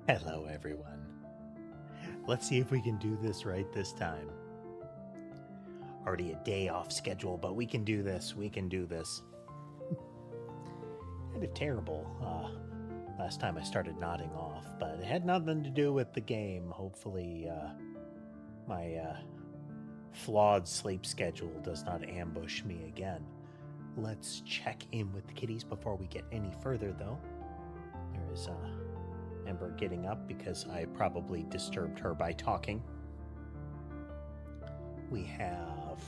Hello, everyone. Let's see if we can do this right this time. Already a day off schedule, but we can do this. We can do this. Kind of terrible. Last time I started nodding off, but it had nothing to do with the game. Hopefully, my flawed sleep schedule does not ambush me again. Let's check in with the kitties before we get any further, though. There is Ember getting up because I probably disturbed her by talking. We have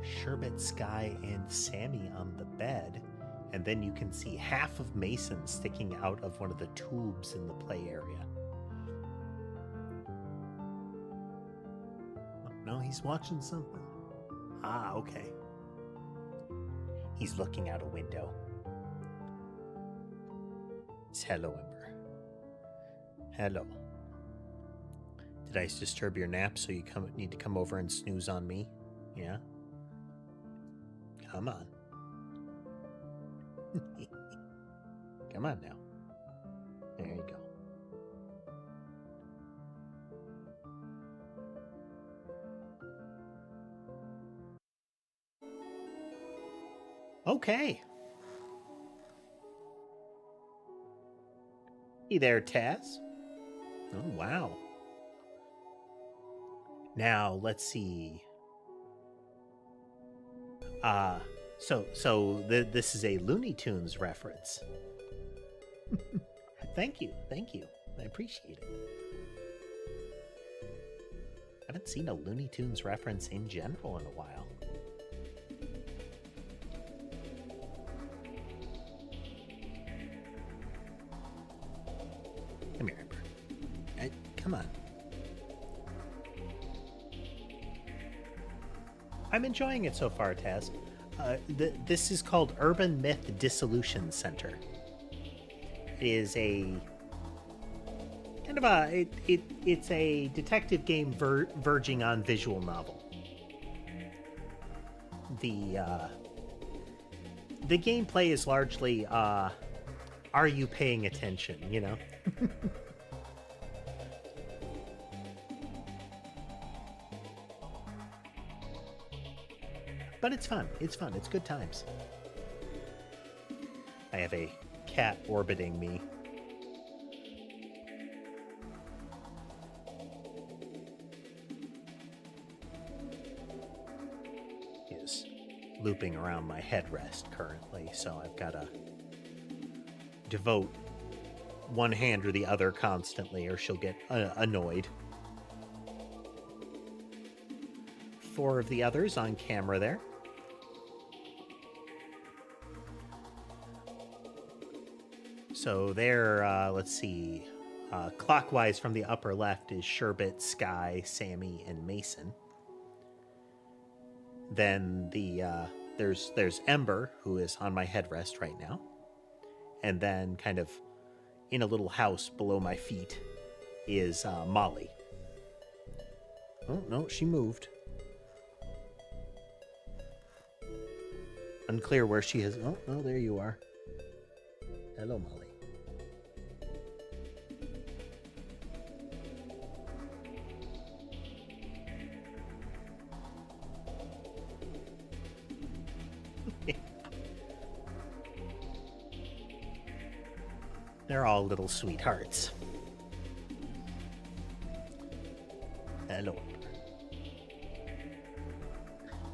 Sherbet, Sky, and Sammy on the bed, and then you can see half of Mason sticking out of one of the tubes in the play area. No, he's watching something. Ah, okay. He's looking out a window. It's hello, Ember. Hello. Did I disturb your nap so you need to come over and snooze on me? Yeah? Come on. Come on now. There you go. Okay. Hey there, Taz. Oh, wow. Now, let's see. This is a Looney Tunes reference. Thank you. I appreciate it. I haven't seen a Looney Tunes reference in general in a while. Come here, Ember. Come on. I'm enjoying it so far, Taz. This is called Urban Myth Dissolution Center. It is a kind of it's a detective game verging on visual novel. The gameplay is largely are you paying attention, you know? But it's fun. It's good times. I have a cat orbiting me. He is looping around my headrest currently, so I've got to devote one hand or the other constantly, or she'll get annoyed. 4 of the others on camera there. So there, let's see, clockwise from the upper left is Sherbet, Sky, Sammy, and Mason. Then there's Ember, who is on my headrest right now. And then kind of in a little house below my feet is Molly. Oh, no, she moved. Unclear where she is. Oh, no, there you are. Hello, Molly. They're all little sweethearts. Hello.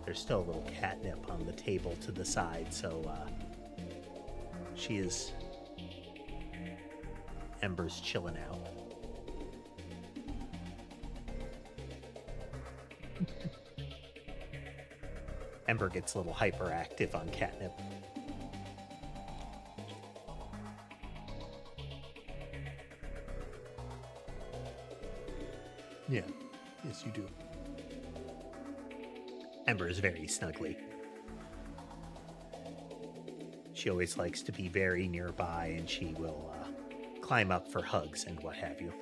There's still a little catnip on the table to the side, so she is... Ember's chilling out. Ember gets a little hyperactive on catnip. Yeah, yes you do. Ember is very snuggly. She always likes to be very nearby, and she will climb up for hugs and what have you.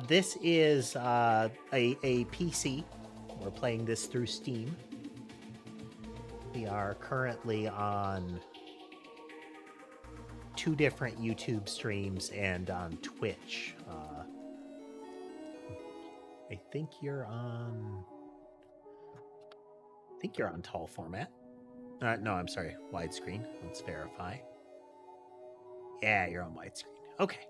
This is a PC. We're playing this through Steam. We are currently on 2 different YouTube streams and on Twitch. I think you're on tall format. No, I'm sorry, widescreen. Let's verify. Yeah, you're on widescreen. Okay.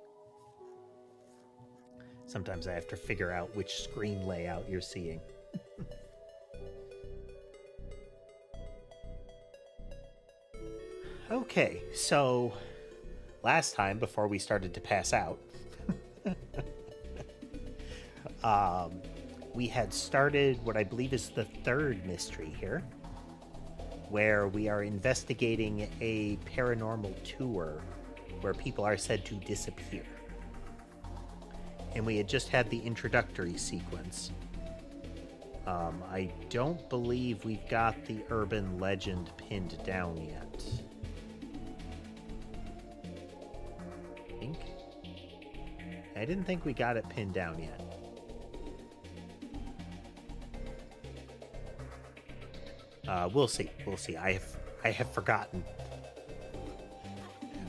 Sometimes I have to figure out which screen layout you're seeing. Okay, so last time, before we started to pass out, we had started what I believe is the 3rd mystery here, where we are investigating a paranormal tour where people are said to disappear. And we had just had the introductory sequence. I don't believe we've got the urban legend pinned down yet. I didn't think we got it pinned down yet. We'll see. We'll see. I have forgotten.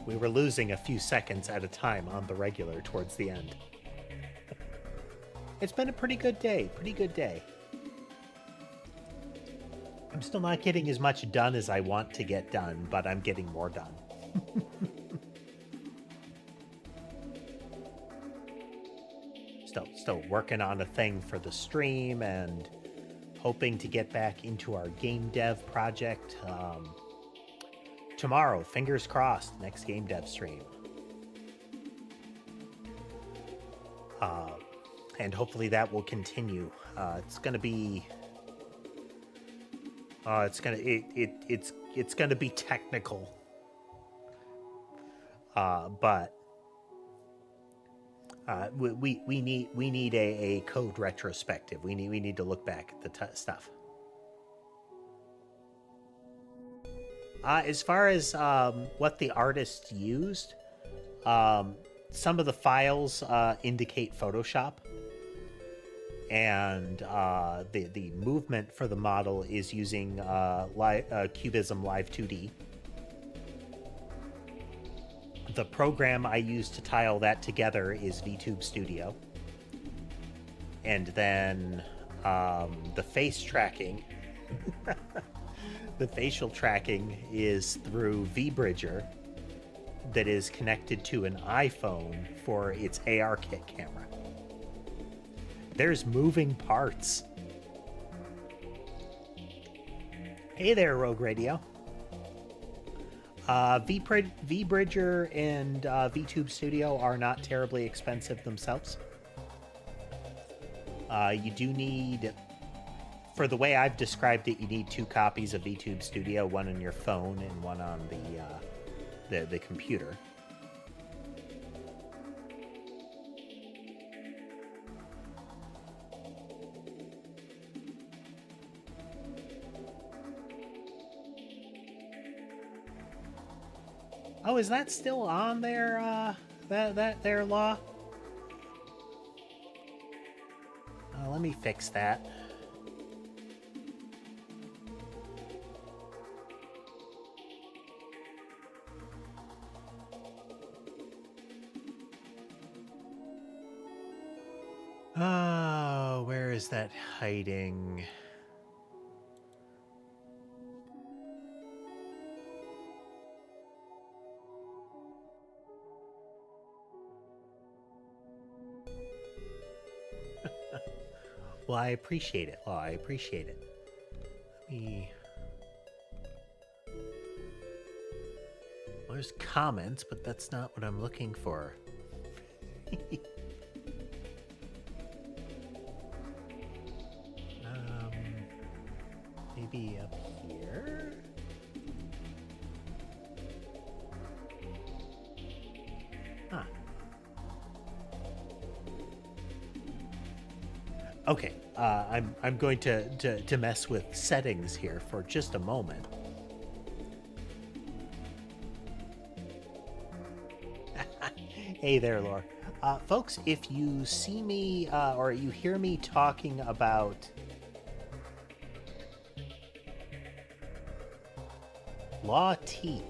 We were losing a few seconds at a time on the regular towards the end. It's been a pretty good day. Pretty good day. I'm still not getting as much done as I want to get done, but I'm getting more done. Still working on a thing for the stream and hoping to get back into our game dev project. Tomorrow, fingers crossed, next game dev stream. And hopefully that will continue. It's gonna be it's gonna be technical. But we need a code retrospective. We need to look back at the stuff. As far as what the artist used, some of the files indicate Photoshop, and the movement for the model is using Cubism Live 2D. The program I use to tile that together is VTube Studio. And then the face tracking, the facial tracking is through vBridger that is connected to an iPhone for its ARKit camera. There's moving parts. Hey there, Rogue Radio. vBridger and VTube Studio are not terribly expensive themselves. You do need, for the way I've described it, you need 2 copies of VTube Studio, one on your phone and one on the computer. Oh, is that still on there, that there, Law? Let me fix that. Oh, where is that hiding? Well, I appreciate it. I appreciate it. Let me... Well, there's comments, but that's not what I'm looking for. Maybe up here? Huh. Okay, I'm going to mess with settings here for just a moment. Hey there, Laura. Folks, if you see me or you hear me talking about Law T,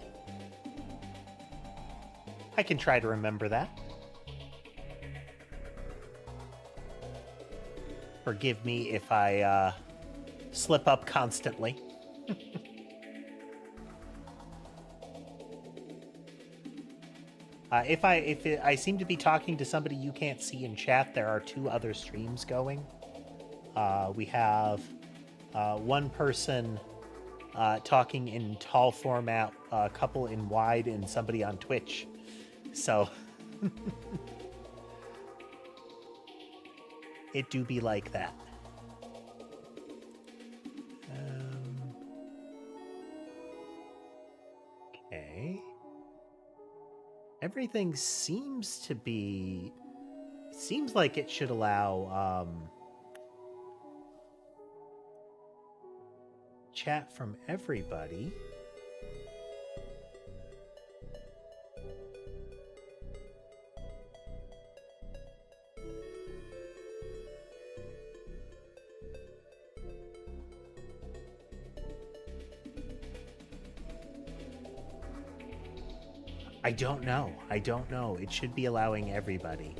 I can try to remember that. Forgive me if I slip up constantly. If I seem to be talking to somebody you can't see in chat, there are 2 other streams going. We have one person talking in tall format, a couple in wide, and somebody on Twitch. So it do be like that. Okay. Everything seems to be... Seems like it should allow chat from everybody. I don't know. I don't know. It should be allowing everybody.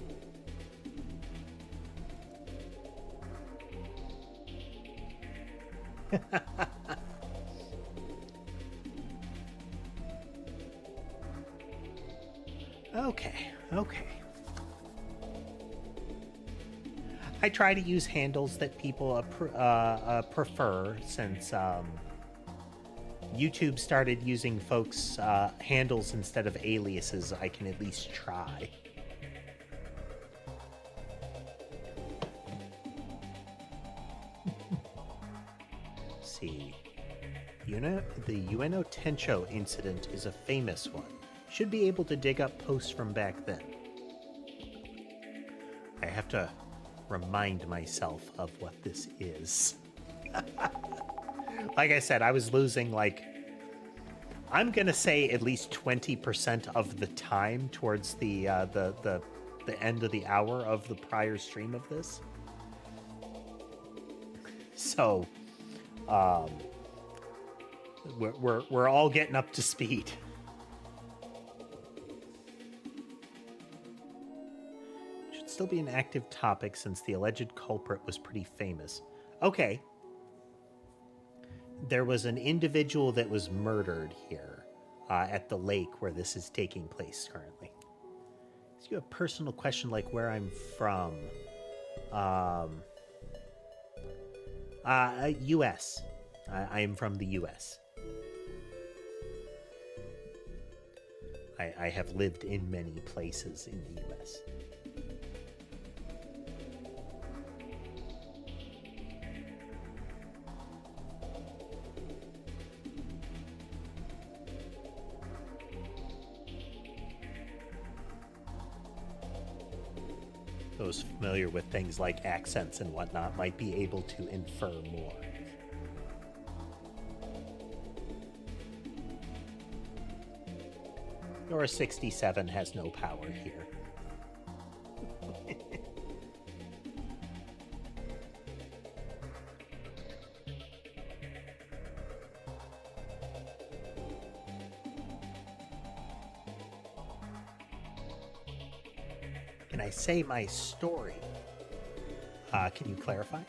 Okay. I try to use handles that people prefer, since YouTube started using folks' handles instead of aliases. I can at least try. See. The Ueno Tencho incident is a famous one. Should be able to dig up posts from back then. I have to remind myself of what this is. Like I said, I was losing, like, I'm gonna say at least 20% of the time towards the end of the hour of the prior stream of this. So, we're all getting up to speed. Should still be an active topic since the alleged culprit was pretty famous. Okay. There was an individual that was murdered here at the lake where this is taking place currently. So you have a personal question like where I'm from. U.S. I am from the U.S. I have lived in many places in the U.S. Those familiar with things like accents and whatnot might be able to infer more. Your 67 has no power here. Can I say my story? Can you clarify?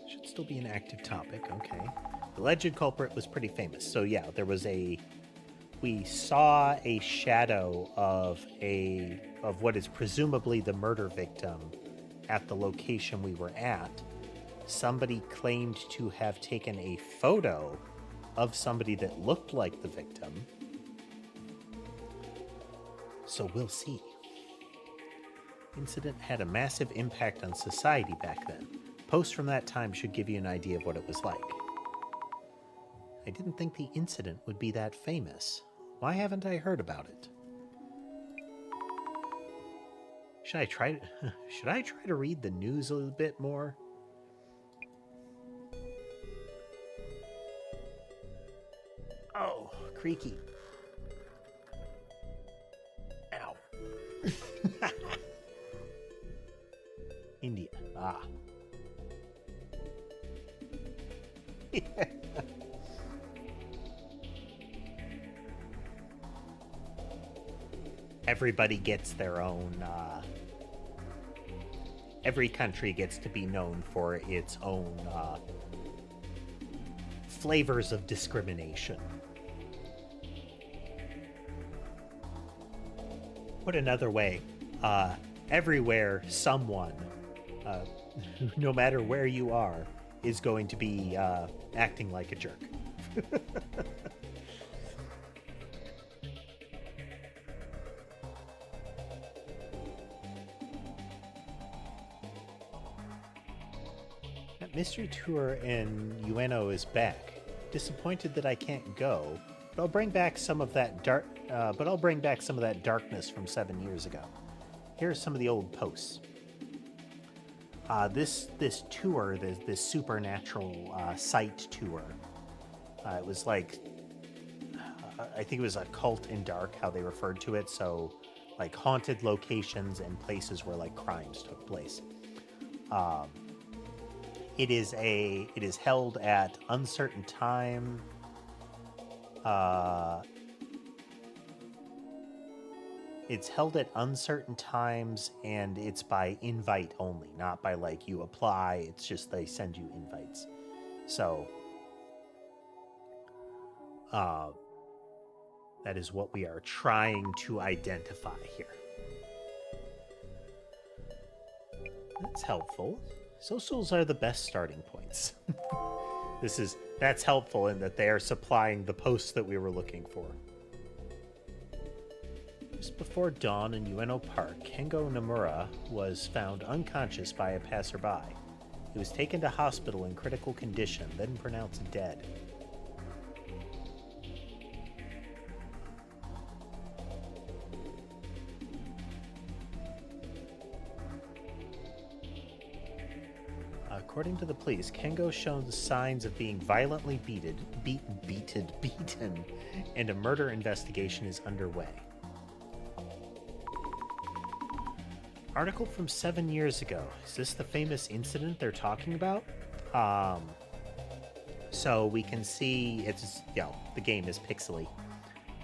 Should still be an active topic, okay. The alleged culprit was pretty famous. So yeah, there was we saw a shadow of what is presumably the murder victim at the location we were at. Somebody claimed to have taken a photo of somebody that looked like the victim. So we'll see. Incident had a massive impact on society back then. Posts from that time should give you an idea of what it was like. I didn't think the incident would be that famous. Why haven't I heard about it? Should I try to read the news a little bit more? Oh, creaky. Ow. India. Ah. everybody gets their own. Every country gets to be known for its own flavors of discrimination. Put another way, everywhere someone, no matter where you are, is going to be acting like a jerk. That mystery tour in Ueno is back. Disappointed that I can't go, but I'll bring back some of that darkness from 7 years ago. Here's some of the old posts. This tour, this supernatural site tour, it was like, I think it was Occult in Dark, how they referred to it. So, like haunted locations and places where like crimes took place. It is held at uncertain time. It's held at uncertain times, and it's by invite only, not by like you apply. It's just they send you invites. So, that is what we are trying to identify here. That's helpful. Socials are the best starting points. That's helpful in that they are supplying the posts that we were looking for. Just before dawn in Ueno Park, Kengo Nomura was found unconscious by a passerby. He was taken to hospital in critical condition, then pronounced dead. According to the police, Kengo shows signs of being violently beaten, and a murder investigation is underway. Article from 7 years ago. Is this the famous incident they're talking about? So we can see the game is pixely.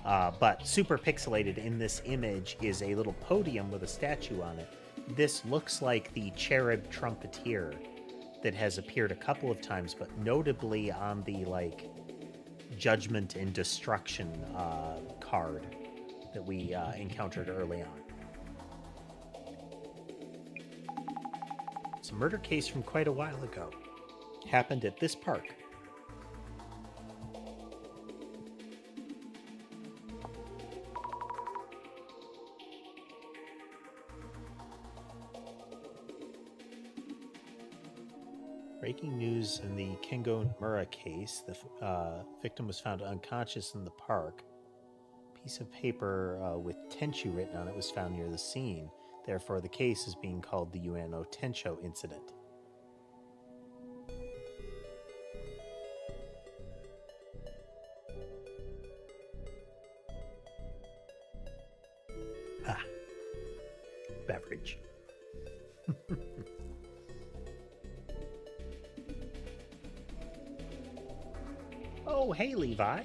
But super pixelated in this image is a little podium with a statue on it. This looks like the cherub trumpeter that has appeared a couple of times, but notably on the like Judgment and Destruction card that we encountered early on. It's a murder case from quite a while ago. Happened at this park. Breaking news in the Kengo Nomura case. The victim was found unconscious in the park. A piece of paper with Tenchu written on it was found near the scene. Therefore, the case is being called the Ueno Tencho incident. Ah. Beverage. Oh, hey, Levi.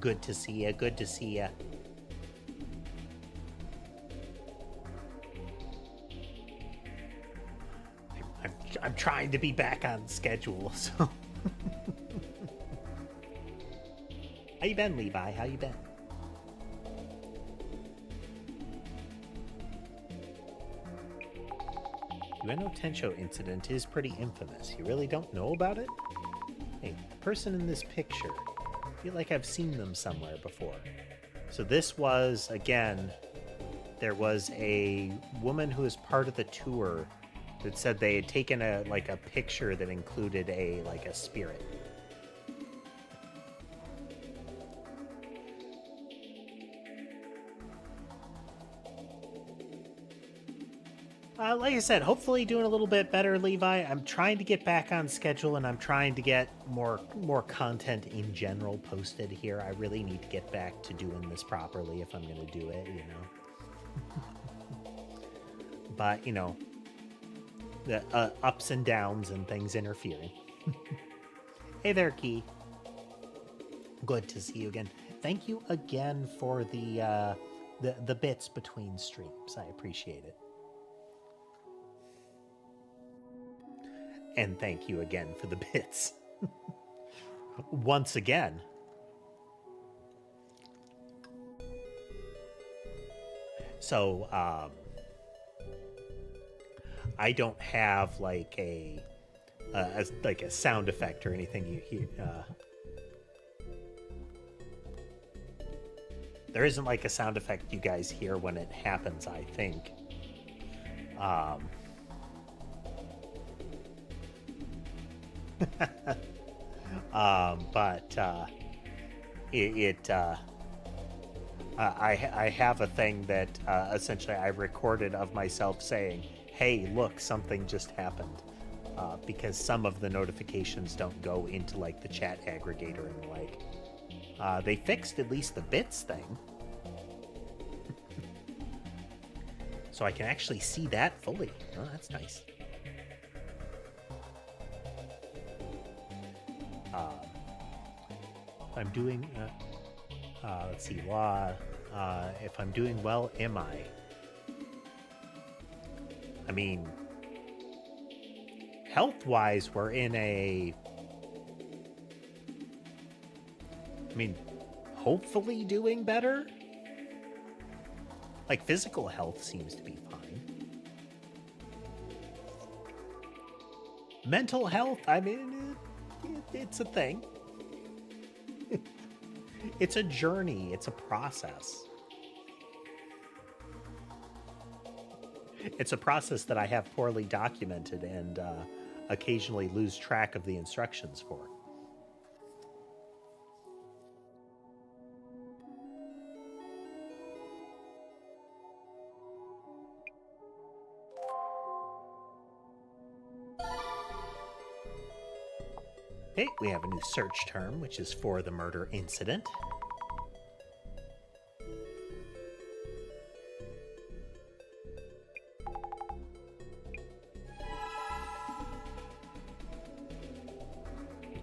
Good to see ya, good to see ya. I'm trying to be back on schedule, so... How you been, Levi? How you been? Ueno Tencho incident is pretty infamous. You really don't know about it? Hey, the person in this picture, I feel like I've seen them somewhere before. So this was, again, there was a woman who was part of the tour that said they had taken a picture that included a spirit. Like I said, hopefully doing a little bit better, Levi. I'm trying to get back on schedule, and I'm trying to get more content in general posted here. I really need to get back to doing this properly if I'm going to do it, you know. But, you know, the ups and downs and things interfering. Hey there, Key. Good to see you again. Thank you again for the the bits between streams. I appreciate it. And thank you again for the bits. Once again. So, I don't have like a sound effect or anything you hear. There isn't like a sound effect you guys hear when it happens, I think. I have a thing that essentially I recorded of myself saying, hey, look, something just happened. Because some of the notifications don't go into like the chat aggregator and the like. They fixed at least the bits thing. So I can actually see that fully. Oh, that's nice. I'm doing, let's see, if I'm doing well, am I? I mean, health-wise, we're in a, I mean, hopefully doing better. Like, physical health seems to be fine. Mental health, I mean, it's a thing. It's a journey. It's a process. It's a process that I have poorly documented and occasionally lose track of the instructions for. Okay, we have a new search term, which is for the murder incident.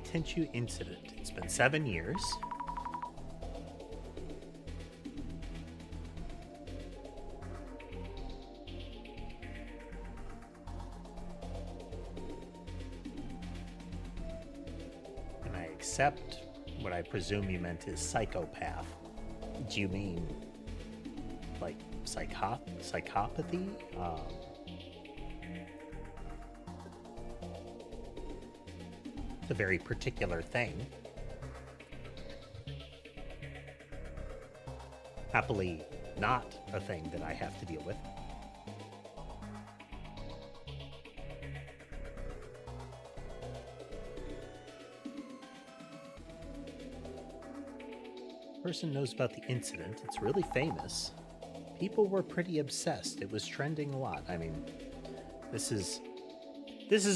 Tenchu incident. It's been 7 years. And I accept what I presume you meant is psychopath. Do you mean like psychopathy? A very particular thing. Happily not a thing that I have to deal with. Person knows about the incident. It's really famous. People were pretty obsessed. It was trending a lot. I mean, this is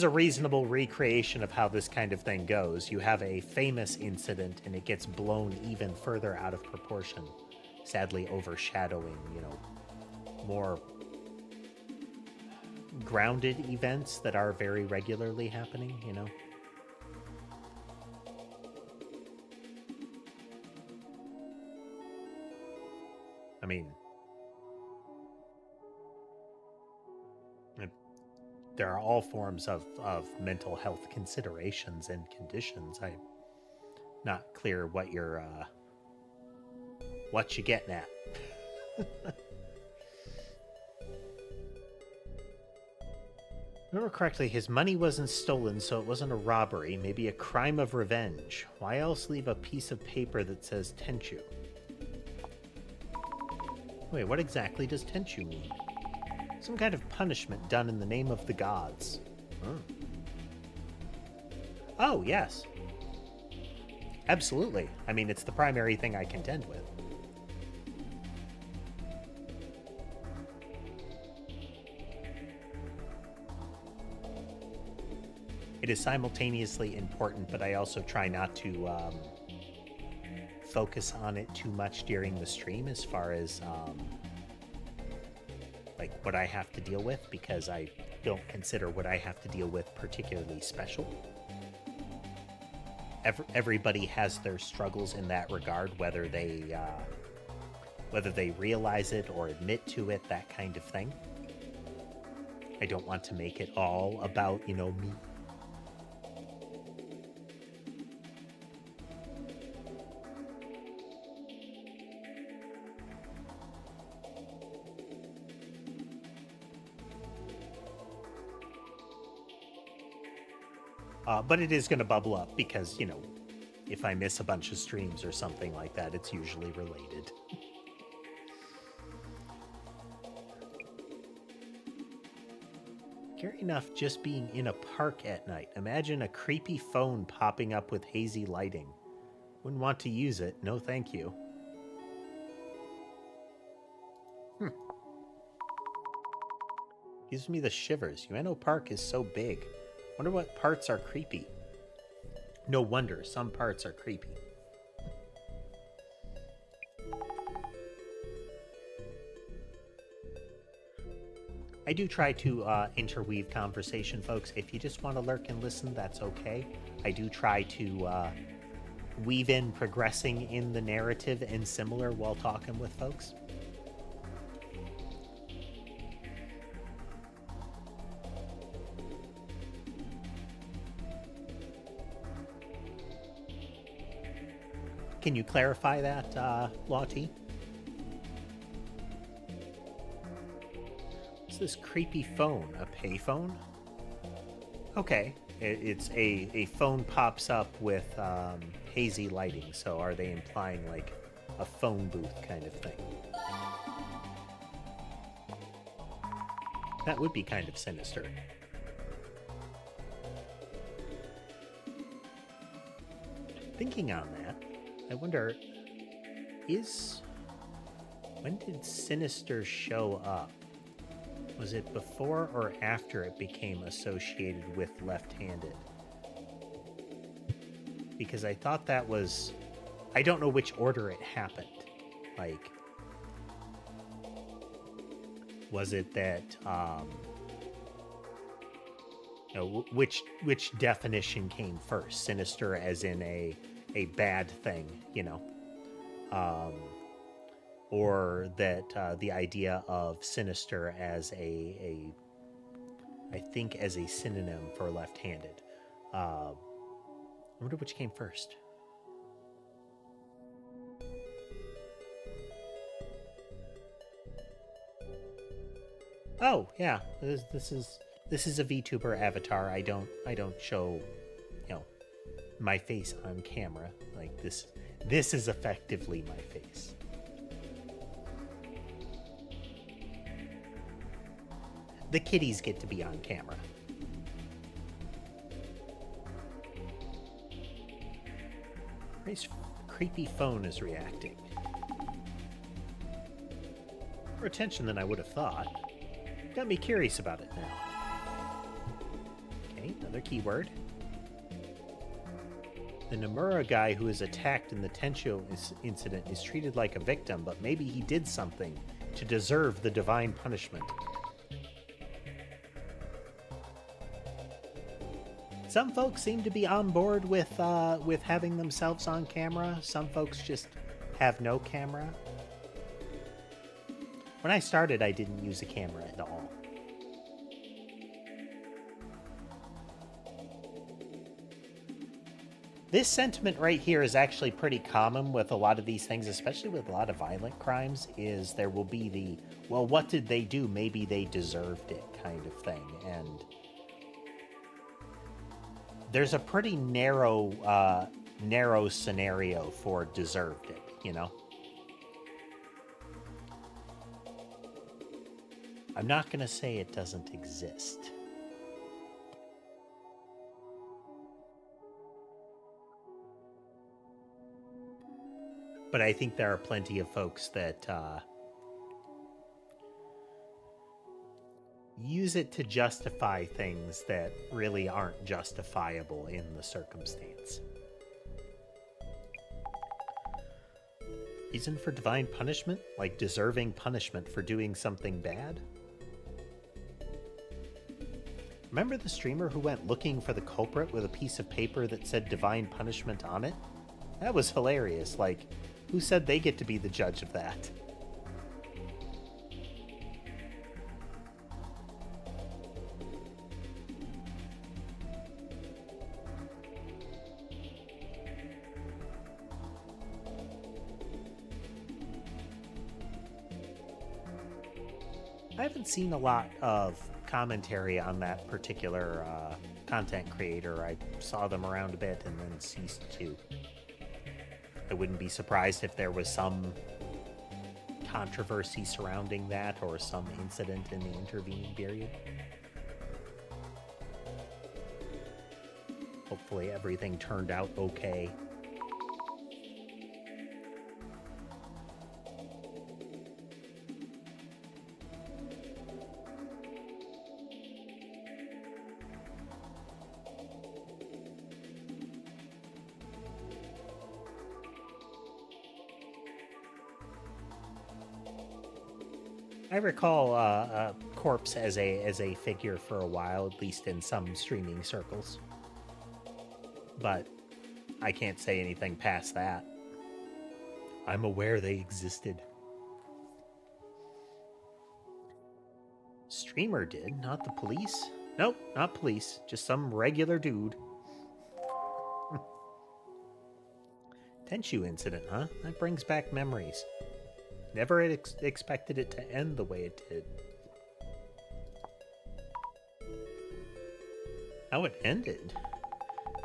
a reasonable recreation of how this kind of thing goes. You have a famous incident and it gets blown even further out of proportion, sadly overshadowing, you know, more grounded events that are very regularly happening, you know. I mean, there are all forms of mental health considerations and conditions. I'm not clear what you're getting at. Remember correctly, his money wasn't stolen, so it wasn't a robbery, maybe a crime of revenge. Why else leave a piece of paper that says Tenchu? Wait, what exactly does Tenchu mean? Some kind of punishment done in the name of the gods. Oh, yes. Absolutely. I mean, it's the primary thing I contend with. It is simultaneously important, but I also try not to focus on it too much during the stream as far as like what I have to deal with, because I don't consider what I have to deal with particularly special. Everybody has their struggles in that regard, whether they whether they realize it or admit to it, that kind of thing. I don't want to make it all about, you know, me. But it is going to bubble up because, you know, if I miss a bunch of streams or something like that, it's usually related. Scary enough just being in a park at night. Imagine a creepy phone popping up with hazy lighting. Wouldn't want to use it. No, thank you. Gives me the shivers. Ueno Park is so big. Wonder what parts are creepy. No wonder some parts are creepy. I do try to interweave conversation, folks. If you just want to lurk and listen, that's okay. I do try to weave in progressing in the narrative and similar while talking with folks. Can you clarify that, Lottie? What's this creepy phone? A payphone? Okay, it's a phone pops up with hazy lighting, so are they implying like a phone booth kind of thing? That would be kind of sinister. Thinking on that, I wonder, when did Sinister show up? Was it before or after it became associated with left-handed? Because I thought that was... I don't know which order it happened. Like, was it that, you know, which definition came first? Sinister as in a bad thing, you know, or that the idea of sinister as I think as a synonym for left-handed. I wonder which came first. Oh yeah, this is a VTuber avatar. I don't show, you know, my face on camera. Like this is effectively my face. The kitties get to be on camera. Nice creepy phone is reacting. More attention than I would have thought. Got me curious about it now. Okay, another keyword. The Nomura guy who is attacked in the Tencho incident is treated like a victim, but maybe he did something to deserve the divine punishment. Some folks seem to be on board with having themselves on camera. Some folks just have no camera. When I started, I didn't use a camera at all. This sentiment right here is actually pretty common with a lot of these things, especially with a lot of violent crimes, is there will be the, well, what did they do? Maybe they deserved it kind of thing. And there's a pretty narrow scenario for deserved it, you know? I'm not going to say it doesn't exist. But I think there are plenty of folks that use it to justify things that really aren't justifiable in the circumstance. Reason for divine punishment? Like deserving punishment for doing something bad? Remember the streamer who went looking for the culprit with a piece of paper that said divine punishment on it? That was hilarious. Like, who said they get to be the judge of that? I haven't seen a lot of commentary on that particular content creator. I saw them around a bit and then ceased to. I wouldn't be surprised if there was some controversy surrounding that or some incident in the intervening period. Hopefully everything turned out okay. I recall Corpse as a figure for a while, at least in some streaming circles. But I can't say anything past that. I'm aware they existed. Streamer did, not the police. Nope, not police. Just some regular dude. Tenchu incident, huh? That brings back memories. Never expected it to end the way it did. How it ended?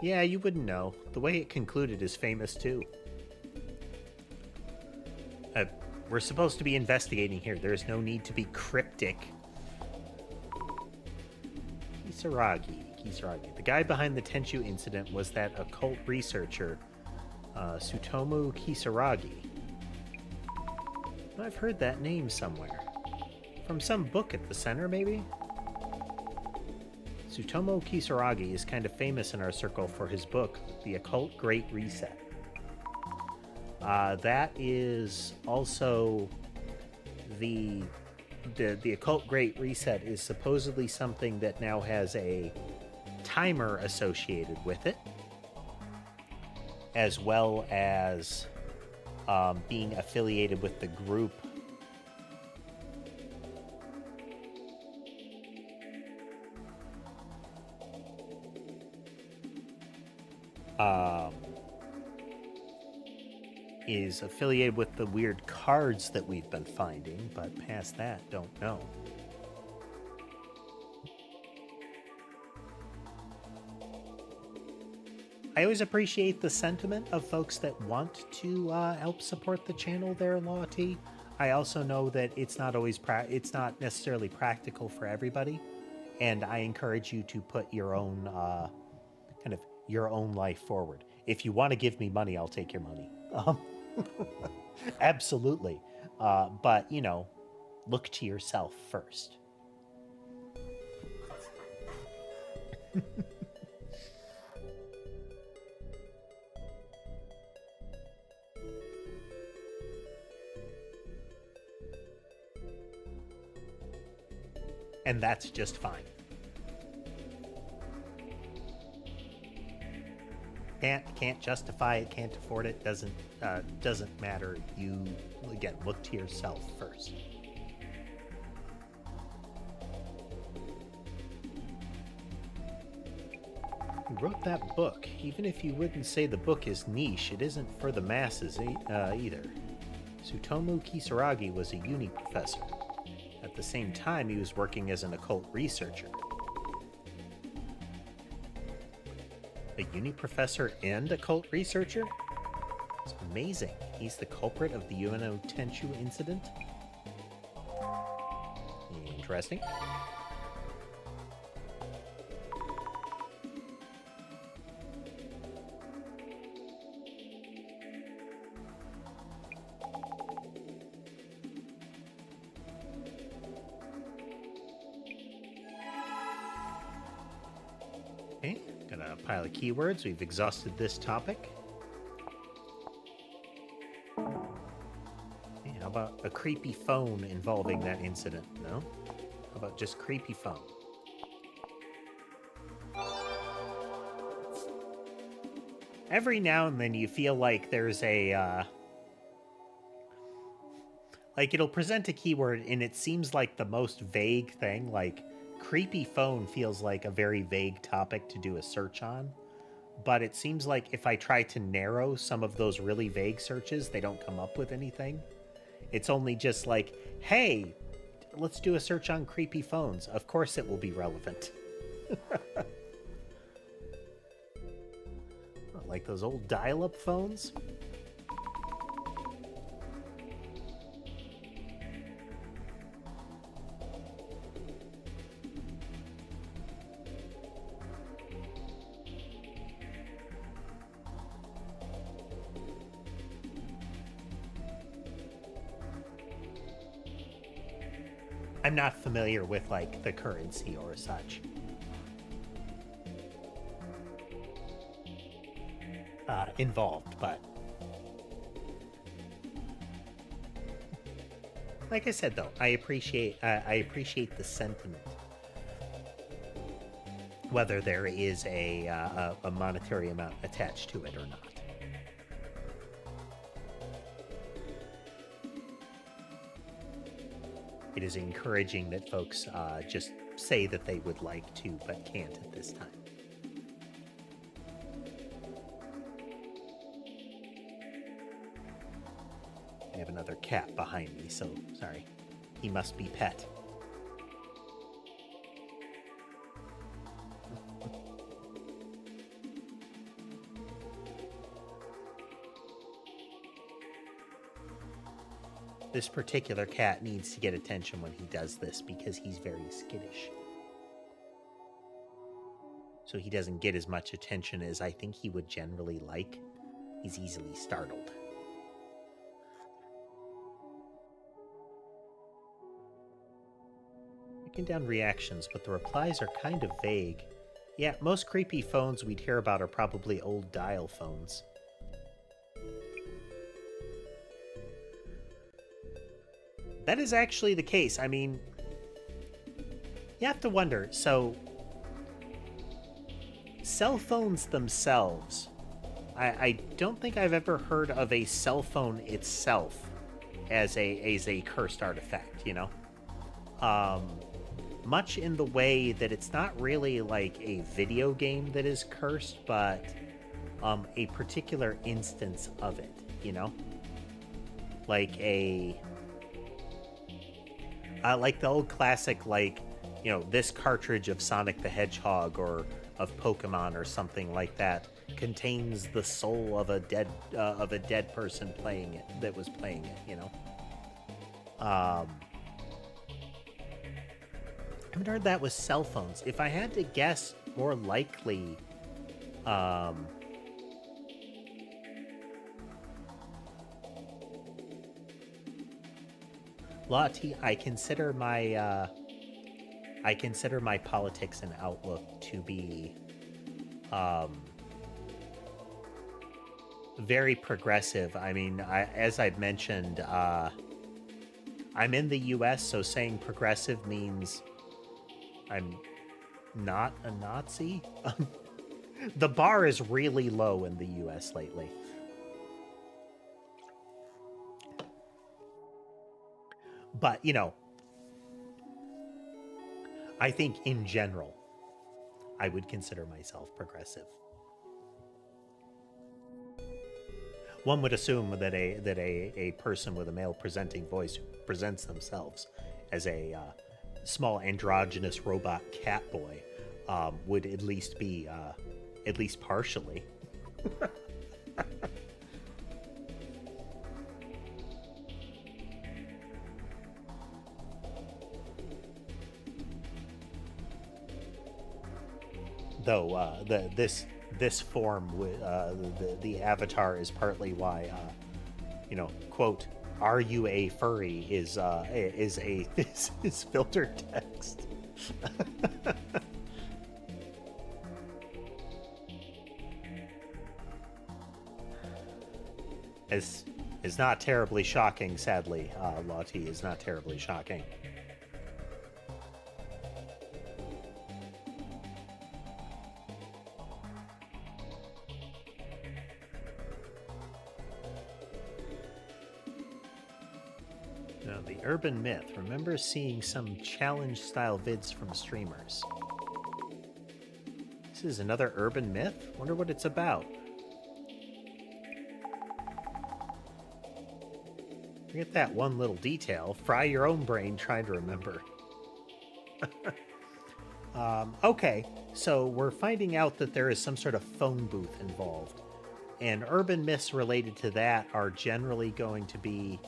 Yeah, you wouldn't know. The way it concluded is famous too. We're supposed to be investigating here. There's no need to be cryptic. Kisaragi. The guy behind the Tenchu incident was that occult researcher, Tsutomu Kisaragi. I've heard that name somewhere. From some book at the center, maybe? Tsutomu Kisaragi is kind of famous in our circle for his book, The Occult Great Reset. That is also the Occult Great Reset is supposedly something that now has a timer associated with it, as well as being affiliated with the group is affiliated with the weird cards that we've been finding, but past that, don't know. I always appreciate the sentiment of folks that want to help support the channel there, Lottie. I also know that it's not always it's not necessarily practical for everybody, and I encourage you to put your own kind of your own life forward. If you want to give me money, I'll take your money. Absolutely. But, you know, look to yourself first. And that's just fine. Can't justify it, can't afford it, doesn't matter. You, again, look to yourself first. You wrote that book. Even if you wouldn't say the book is niche, it isn't for the masses either. Tsutomu Kisaragi was a uni professor. At the same time, he was working as an occult researcher. A uni professor and occult researcher? It's amazing. He's the culprit of the UNO Tenchu incident? Interesting. Okay, got a pile of keywords. We've exhausted this topic. Hey, how about a creepy phone involving that incident? No? How about just creepy phone? Every now and then you feel like there's a, like it'll present a keyword and it seems like the most vague thing, like creepy phone feels like a very vague topic to do a search on, but it seems like if I try to narrow some of those really vague searches, they don't come up with anything. It's only just like, hey, let's do a search on creepy phones. Of course it will be relevant. Like those old dial-up phones? I'm not familiar with, like, the currency or such. Involved, but like I said, though, I appreciate the sentiment, whether there is a monetary amount attached to it or not. It is encouraging that folks just say that they would like to but can't at this time. I have another cat behind me, so sorry. He must be pet. This particular cat needs to get attention when he does this because he's very skittish. So he doesn't get as much attention as I think he would generally like. He's easily startled. Down reactions, but the replies are kind of vague. Yeah, most creepy phones we'd hear about are probably old dial phones. That is actually the case. I mean, you have to wonder. So, cell phones themselves, I don't think I've ever heard of a cell phone itself as a cursed artifact, you know? Much in the way that it's not really like a video game that is cursed, but a particular instance of it, you know? Like like the old classic, like, you know, this cartridge of Sonic the Hedgehog or of Pokemon or something like that contains the soul of a dead person playing it, that was playing it, you know? I haven't heard that with cell phones. If I had to guess, more likely, Lottie, I consider my politics and outlook to be very progressive. I mean, as I've mentioned, I'm in the US, so saying progressive means I'm not a Nazi. The bar is really low in the US lately. But, you know, I think in general, I would consider myself progressive. One would assume that a person with a male presenting voice who presents themselves as a small androgynous robot cat boy would at least be at least partially. Though this form, the avatar is partly why, you know, quote, "Are you a furry?" is filtered text. is not terribly shocking, sadly. Lottie is not terribly shocking. Now, the urban myth. Remember seeing some challenge-style vids from streamers. This is another urban myth? Wonder what it's about. Forget that one little detail. Fry your own brain trying to remember. Okay, so we're finding out that there is some sort of phone booth involved. And urban myths related to that are generally going to be...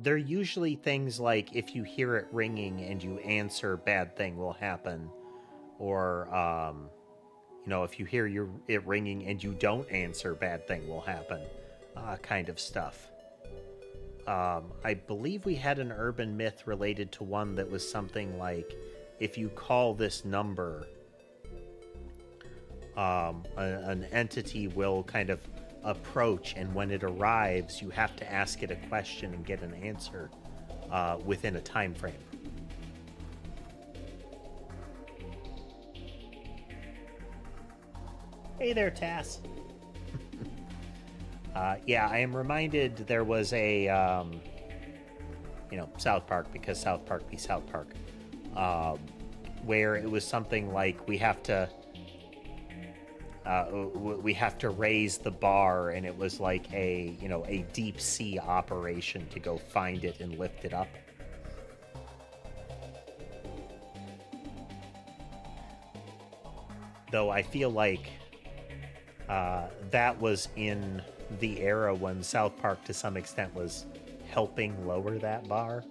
they're usually things like if you hear it ringing and you answer, bad thing will happen. Or, if you hear it ringing and you don't answer, bad thing will happen. Kind of stuff. I believe we had an urban myth related to one that was something like, if you call this number, an entity will kind of approach, and when it arrives, you have to ask it a question and get an answer within a time frame. Hey there, Tass. Yeah, I am reminded there was a, South Park, because South Park be South Park, where it was something like we have to raise the bar, and it was like a deep sea operation to go find it and lift it up. Though I feel like that was in the era when South Park to some extent was helping lower that bar.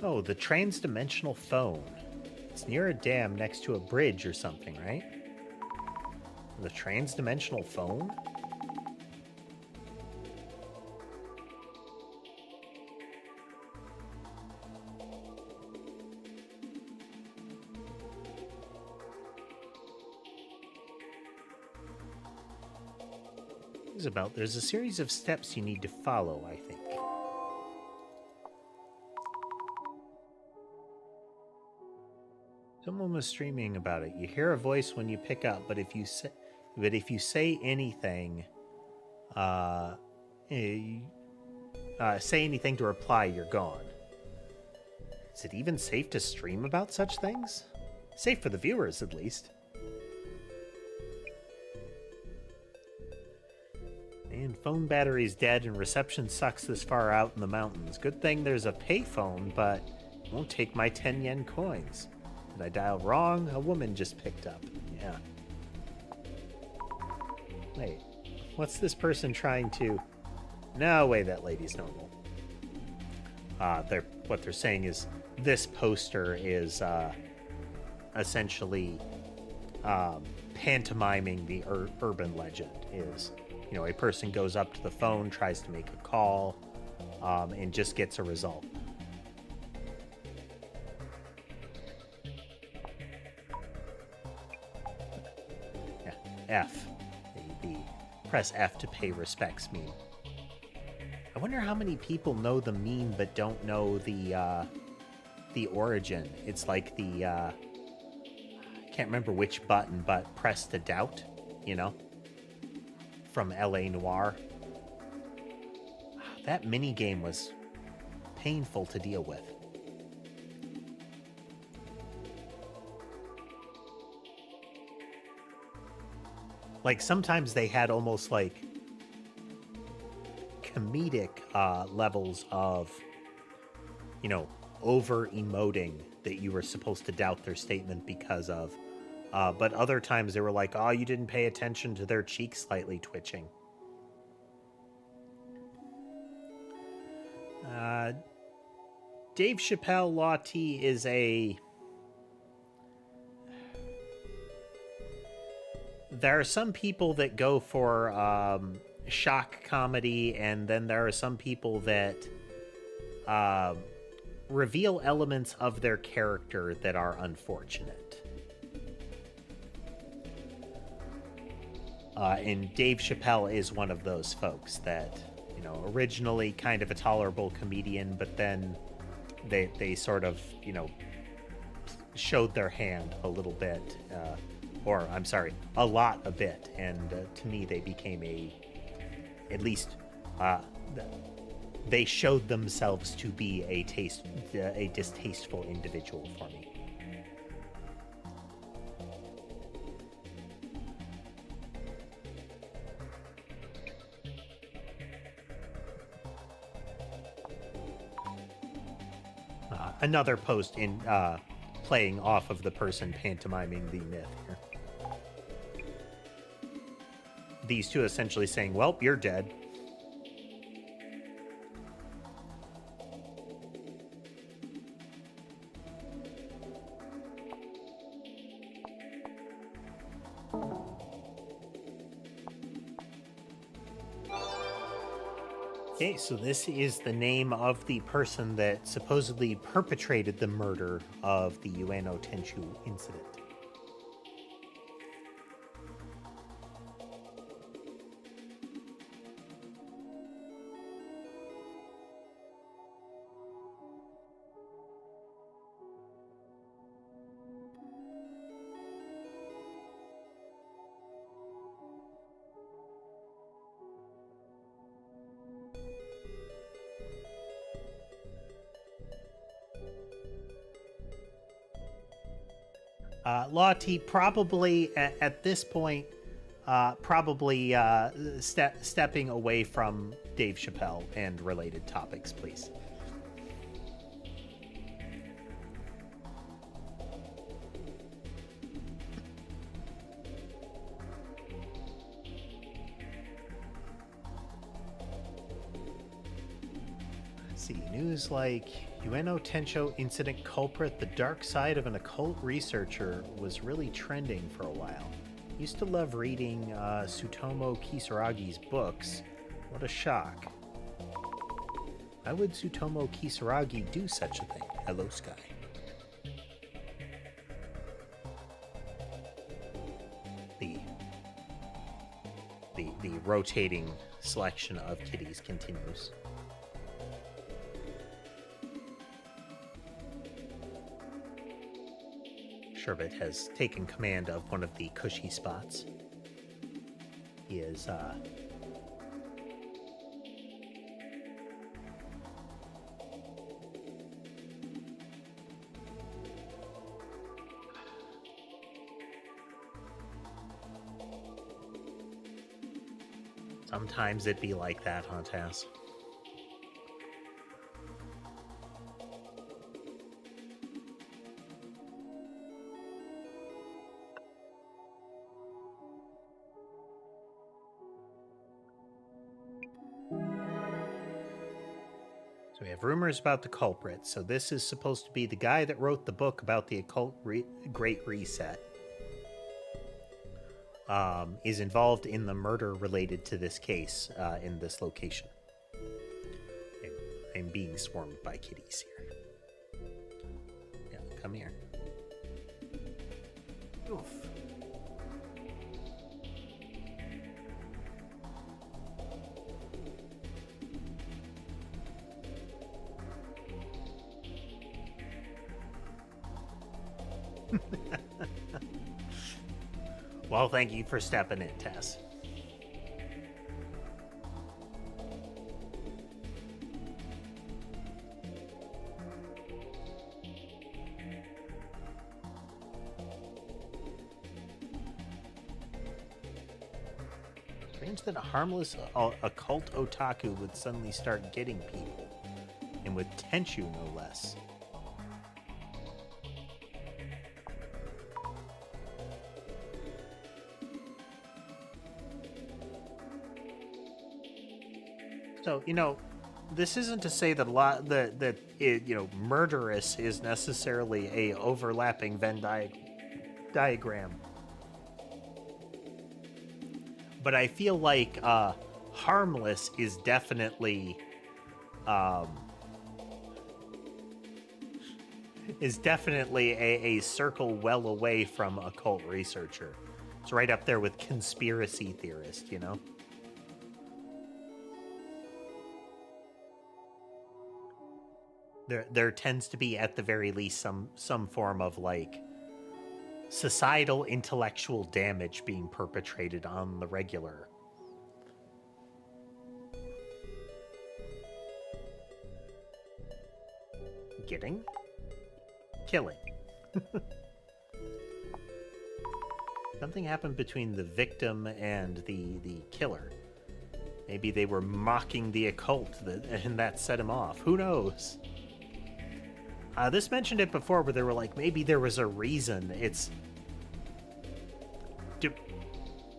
Oh, the transdimensional phone. It's near a dam next to a bridge or something, right? The transdimensional phone? There's a series of steps you need to follow, I think. Someone was streaming about it. You hear a voice when you pick up, but if you say anything, say anything to reply, you're gone. Is it even safe to stream about such things? Safe for the viewers, at least. And phone battery's dead and reception sucks this far out in the mountains. Good thing there's a payphone, but it won't take my 10 yen coins. Did I dial wrong? A woman just picked up. Yeah. Wait, what's this person trying to... No way, that lady's normal. What they're saying is this poster is essentially pantomiming the urban legend. Is, a person goes up to the phone, tries to make a call, and just gets a result. Yeah, F. The press F to pay respects meme. I wonder how many people know the meme but don't know the origin. It's like the I can't remember which button, but press to doubt, from LA Noire. That mini game was painful to deal with. Like sometimes they had almost like comedic levels of, over emoting that you were supposed to doubt their statement because of. But other times they were like, oh, you didn't pay attention to their cheek slightly twitching. Dave Chappelle Law T is a... There are some people that go for shock comedy, and then there are some people that reveal elements of their character that are unfortunate. And Dave Chappelle is one of those folks that, originally kind of a tolerable comedian, but then they sort of, showed their hand a little bit, or I'm sorry, a lot a bit. And to me, they became at least they showed themselves to be a distasteful individual for me. Another post in playing off of the person pantomiming the myth here. These two essentially saying, well, you're dead. Okay, so this is the name of the person that supposedly perpetrated the murder of the Ueno Tenchu incident. Lottie probably at this point, stepping away from Dave Chappelle and related topics, please. Let's see, news like Ueno Tencho incident culprit, the dark side of an occult researcher, was really trending for a while. Used to love reading Tsutomu Kisaragi's books. What a shock. Why would Tsutomu Kisaragi do such a thing? Hello, Sky. The rotating selection of kitties continues. Sherbet has taken command of one of the cushy spots. He is, sometimes it be like that, huh, Taz? We have rumors about the culprit. So this is supposed to be the guy that wrote the book about the occult Great Reset. Is involved in the murder related to this case in this location. I'm being swarmed by kitties here. Yeah, come here. Oof. Well, thank you for stepping in, Tess. Strange that a harmless occult otaku would suddenly start getting people, and with Tenchu no less. So, this isn't to say that murderous is necessarily a overlapping Venn diagram. But I feel like harmless is definitely a circle well away from occult researcher. It's right up there with conspiracy theorist, There tends to be, at the very least, some form of societal intellectual damage being perpetrated on the regular. Getting? Killing. Something happened between the victim and the killer. Maybe they were mocking the occult, and that set him off. Who knows? This mentioned it before, where they were like, maybe there was a reason.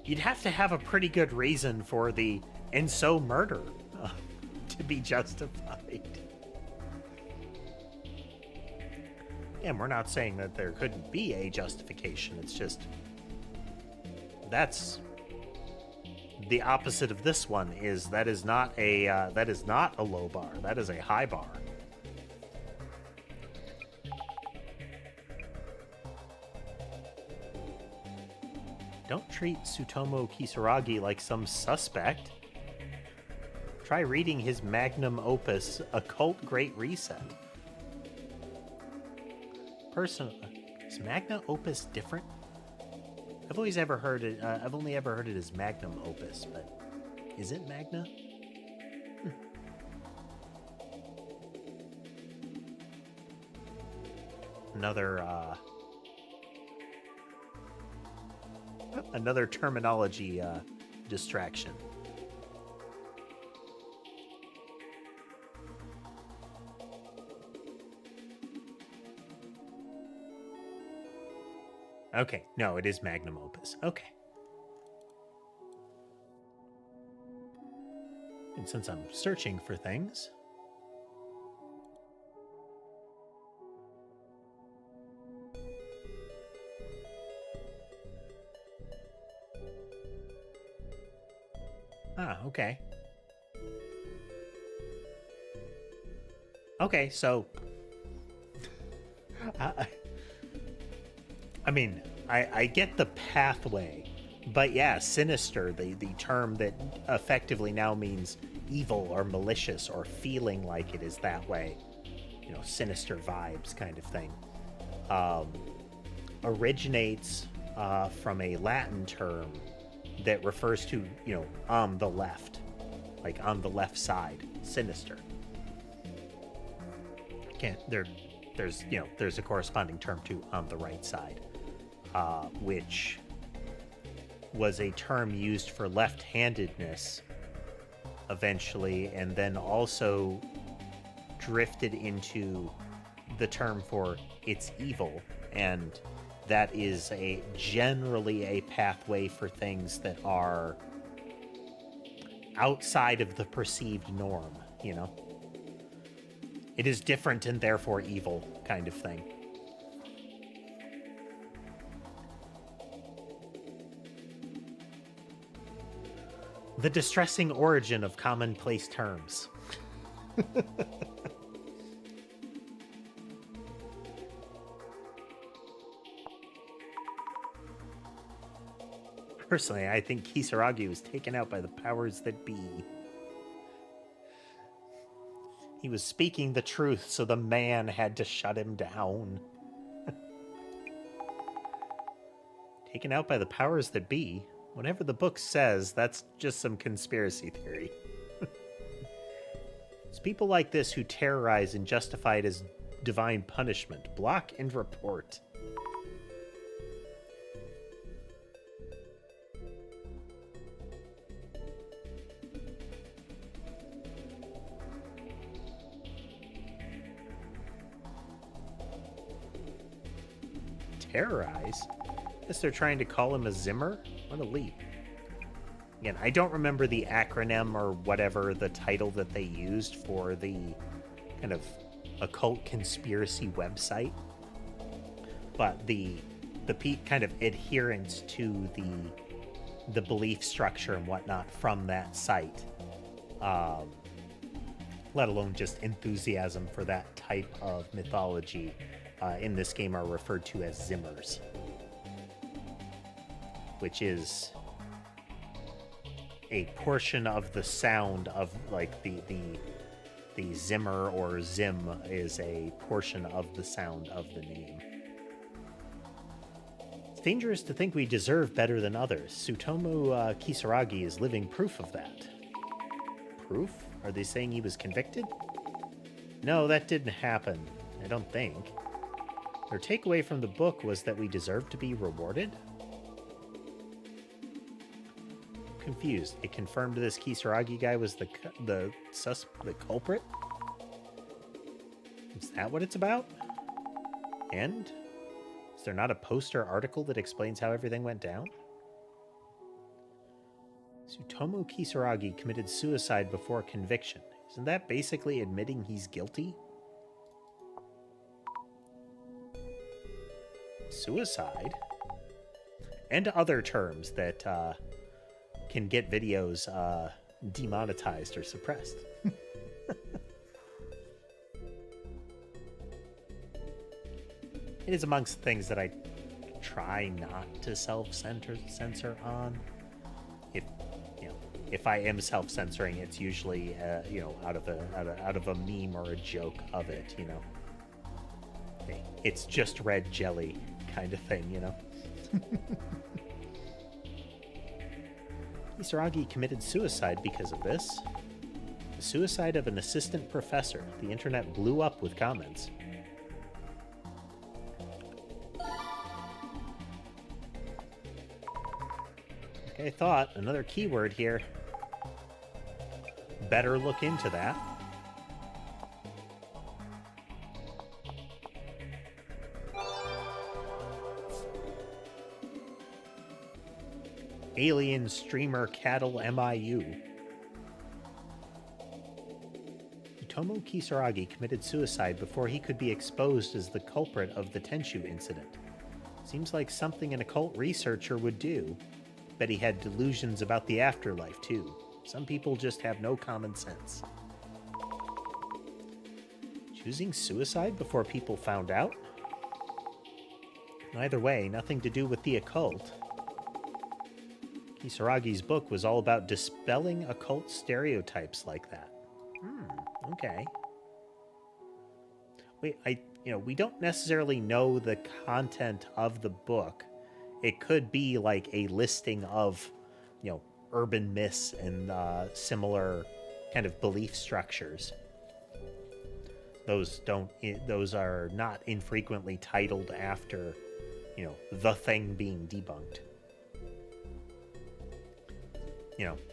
You'd have to have a pretty good reason for the and so murder to be justified. And we're not saying that there couldn't be a justification. It's just that's the opposite of this one. That is not a low bar. That is a high bar. Don't treat Tsutomu Kisaragi like some suspect. Try reading his magnum opus, Occult Great Reset. Is magnum opus different? I've only ever heard it as magnum opus, but is it magna? Another terminology distraction. Okay, no, it is magnum opus. Okay. And since I'm searching for things... Ah, okay. Okay, so... I mean, I get the pathway, but yeah, sinister, the term that effectively now means evil or malicious or feeling like it is that way. You know, sinister vibes kind of thing. Originates from a Latin term that refers to, you know, on the left. Like on the left side, sinister. There's a corresponding term to on the right side. Which was a term used for left-handedness eventually, and then also drifted into the term for it's evil, and that is generally a pathway for things that are outside of the perceived norm, you know? It is different and therefore evil kind of thing. The distressing origin of commonplace terms. Personally, I think Kisaragi was taken out by the powers that be. He was speaking the truth, so the man had to shut him down. Taken out by the powers that be? Whatever the book says, that's just some conspiracy theory. It's people like this who terrorize and justify it as divine punishment. Block and report. Terrorize? Guess they're trying to call him a Zimmer? What a leap. Again, I don't remember the acronym or whatever the title that they used for the kind of occult conspiracy website, but the kind of adherence to the belief structure and whatnot from that site, let alone just enthusiasm for that type of mythology, in this game are referred to as Zimmers, which is a portion of the sound of, like, the Zimmer or Zim is a portion of the sound of the name. It's dangerous to think we deserve better than others. Tsutomu Kisaragi is living proof of that. Proof? Are they saying he was convicted? No, that didn't happen. I don't think. Their takeaway from the book was that we deserve to be rewarded? Confused. It confirmed this Kisaragi guy was the culprit? Is that what it's about? And? Is there not a poster article that explains how everything went down? Tsutomu Kisaragi committed suicide before conviction. Isn't that basically admitting he's guilty? Suicide? And other terms that can get videos demonetized or suppressed. It is amongst things that I try not to self-censor on. If I am self-censoring, it's usually out of a meme or a joke of it. Hey, it's just red jelly kind of thing. Kisaragi committed suicide because of this. The suicide of an assistant professor. The internet blew up with comments. Okay, thought. Another keyword here. Better look into that. Alien streamer cattle MIU. Tsutomu Kisaragi committed suicide before he could be exposed as the culprit of the Tenshu incident. Seems like something an occult researcher would do. Bet he had delusions about the afterlife, too. Some people just have no common sense. Choosing suicide before people found out? Either way, nothing to do with the occult. Kisaragi's book was all about dispelling occult stereotypes like that. Okay. Wait, we don't necessarily know the content of the book. It could be like a listing of, urban myths and similar kind of belief structures. Those are not infrequently titled after, the thing being debunked.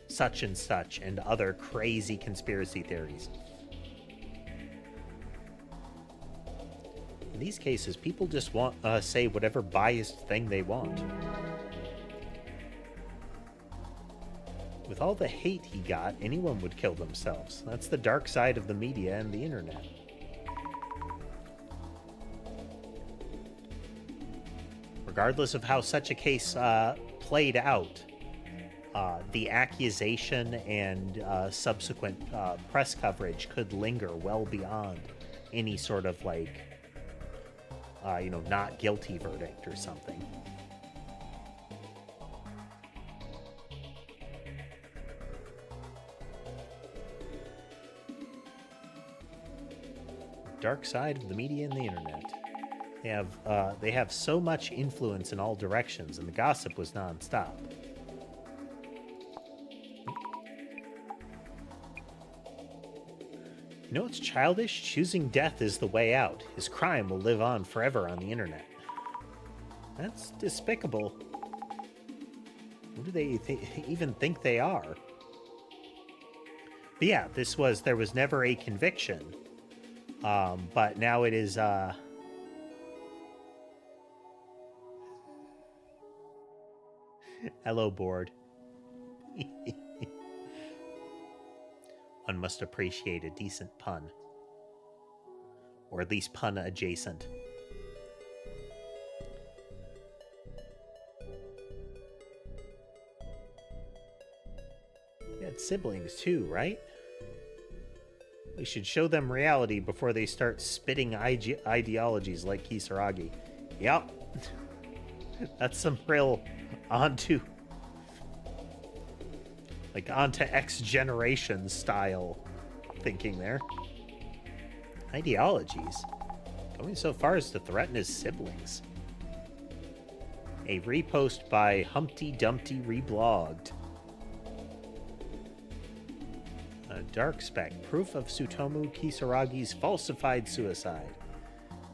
Such and such and other crazy conspiracy theories. In these cases, people just want say whatever biased thing they want. With all the hate he got, anyone would kill themselves. That's the dark side of the media and the internet. Regardless of how such a case played out, the accusation and subsequent press coverage could linger well beyond any sort of not guilty verdict or something. Dark side of the media and the internet. They have so much influence in all directions, and the gossip was nonstop. It's childish? Choosing death is the way out. His crime will live on forever on the internet. That's despicable. Who do they even think they are? But yeah, there was never a conviction. But now it is, hello, board. One must appreciate a decent pun. Or at least pun adjacent. He had siblings too, right? We should show them reality before they start spitting ideologies like Kisaragi. Yep. That's some real onto X generation style thinking there. Ideologies. Going so far as to threaten his siblings. A repost by Humpty Dumpty Reblogged. A dark spec. Proof of Tsutomu Kisaragi's falsified suicide.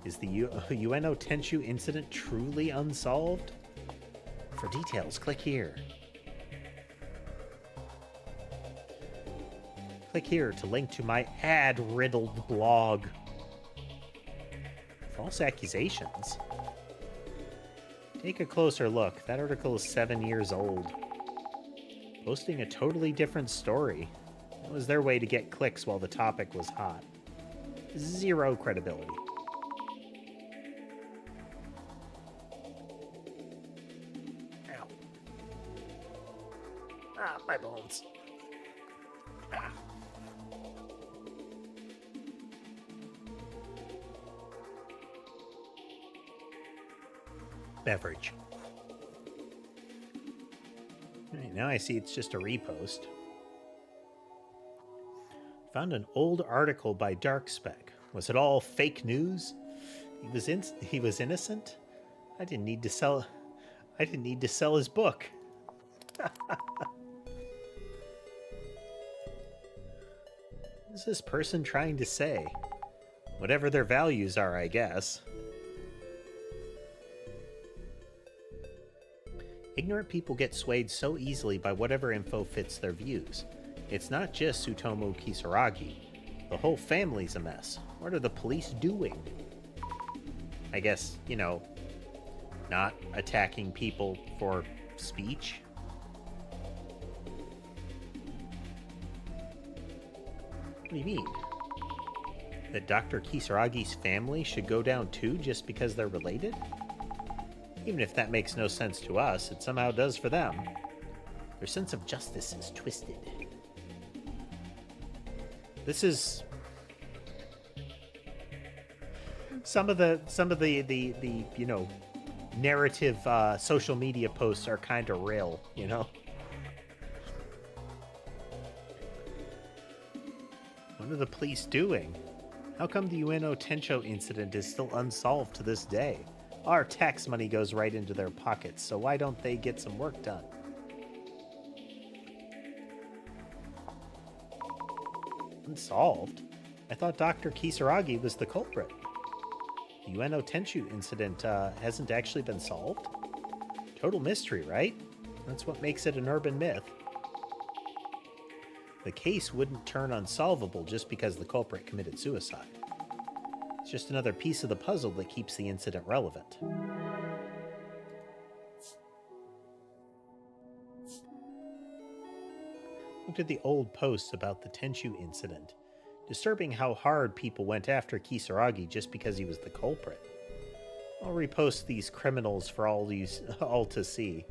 Is the Ueno Tenshu incident truly unsolved? For details, click here. Click here to link to my ad-riddled blog. False accusations? Take a closer look. That article is 7 years old. Posting a totally different story. That was their way to get clicks while the topic was hot. Zero credibility. Ow. Ah, my bones. Ah. Beverage. Right, now I see it's just a repost. Found an old article by Darkspec. Was it all fake news? He was innocent? I didn't need to sell his book. What is this person trying to say? Whatever their values are, I guess. Ignorant people get swayed so easily by whatever info fits their views. It's not just Tsutomu Kisaragi. The whole family's a mess. What are the police doing? I guess, you know, not attacking people for speech. What do you mean? That Dr. Kisaragi's family should go down too just because they're related? Even if that makes no sense to us, it somehow does for them. Their sense of justice is twisted. This is some of the you know, narrative social media posts are kind of real, you know. What are the police doing? How come the Ueno Tensho incident is still unsolved to this day? Our tax money goes right into their pockets, so why don't they get some work done? Unsolved? I thought Dr. Kisaragi was the culprit. The Ueno Tenshu incident hasn't actually been solved? Total mystery, right? That's what makes it an urban myth. The case wouldn't turn unsolvable just because the culprit committed suicide. It's just another piece of the puzzle that keeps the incident relevant. Looked at the old posts about the Tenshu incident. Disturbing how hard people went after Kisaragi just because he was the culprit. I'll repost these criminals for all to see.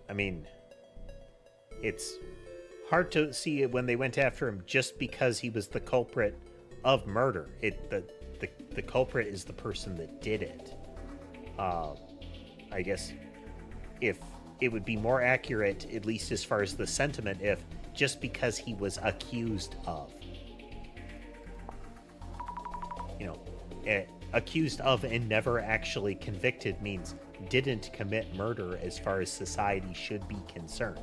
I mean, it's hard to see it when they went after him just because he was the culprit of murder. The culprit is the person that did it. I guess if it would be more accurate, at least as far as the sentiment, if just because he was accused of. You know, accused of and never actually convicted means didn't commit murder as far as society should be concerned.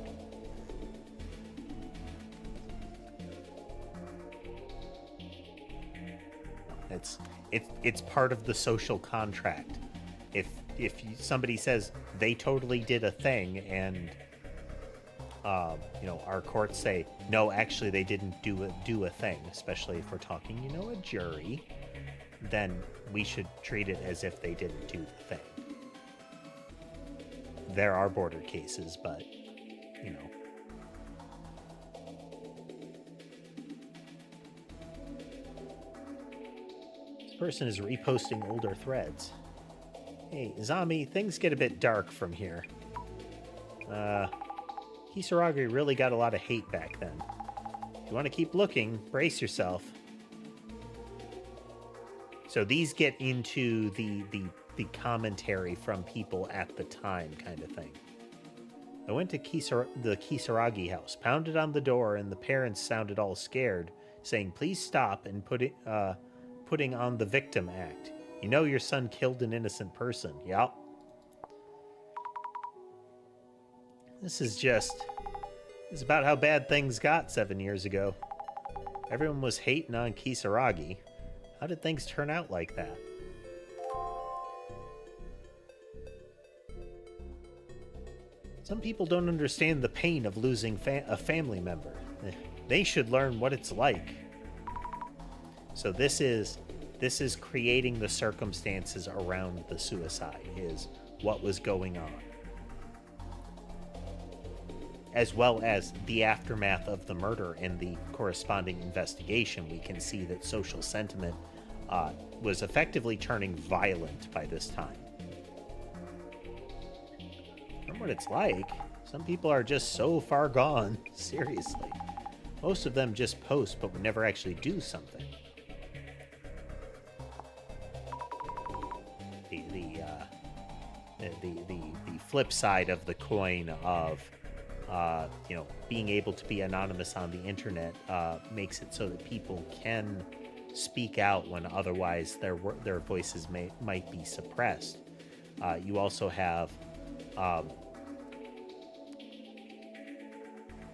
It's part of the social contract. If somebody says they totally did a thing and you know, our courts say no, actually they didn't do a thing, especially if we're talking, you know, a jury, then we should treat it as if they didn't do the thing. There are border cases, but you know. Person is reposting older threads. Hey, Zami, things get a bit dark from here. Kisaragi really got a lot of hate back then. If you want to keep looking, brace yourself. So these get into the commentary from people at the time kind of thing. I went to the Kisaragi house, pounded on the door, and the parents sounded all scared, saying, please stop and putting on the victim act. You know your son killed an innocent person. Yup. This is about how bad things got 7 years ago. Everyone was hating on Kisaragi. How did things turn out like that? Some people don't understand the pain of losing a family member. They should learn what it's like. So this is creating the circumstances around the suicide, is what was going on, as well as the aftermath of the murder and the corresponding investigation. We can see that social sentiment was effectively turning violent by this time. From what it's like, some people are just so far gone, seriously. Most of them just post but would never actually do something. The flip side of the coin of being able to be anonymous on the internet makes it so that people can speak out when otherwise their voices might be suppressed. You also have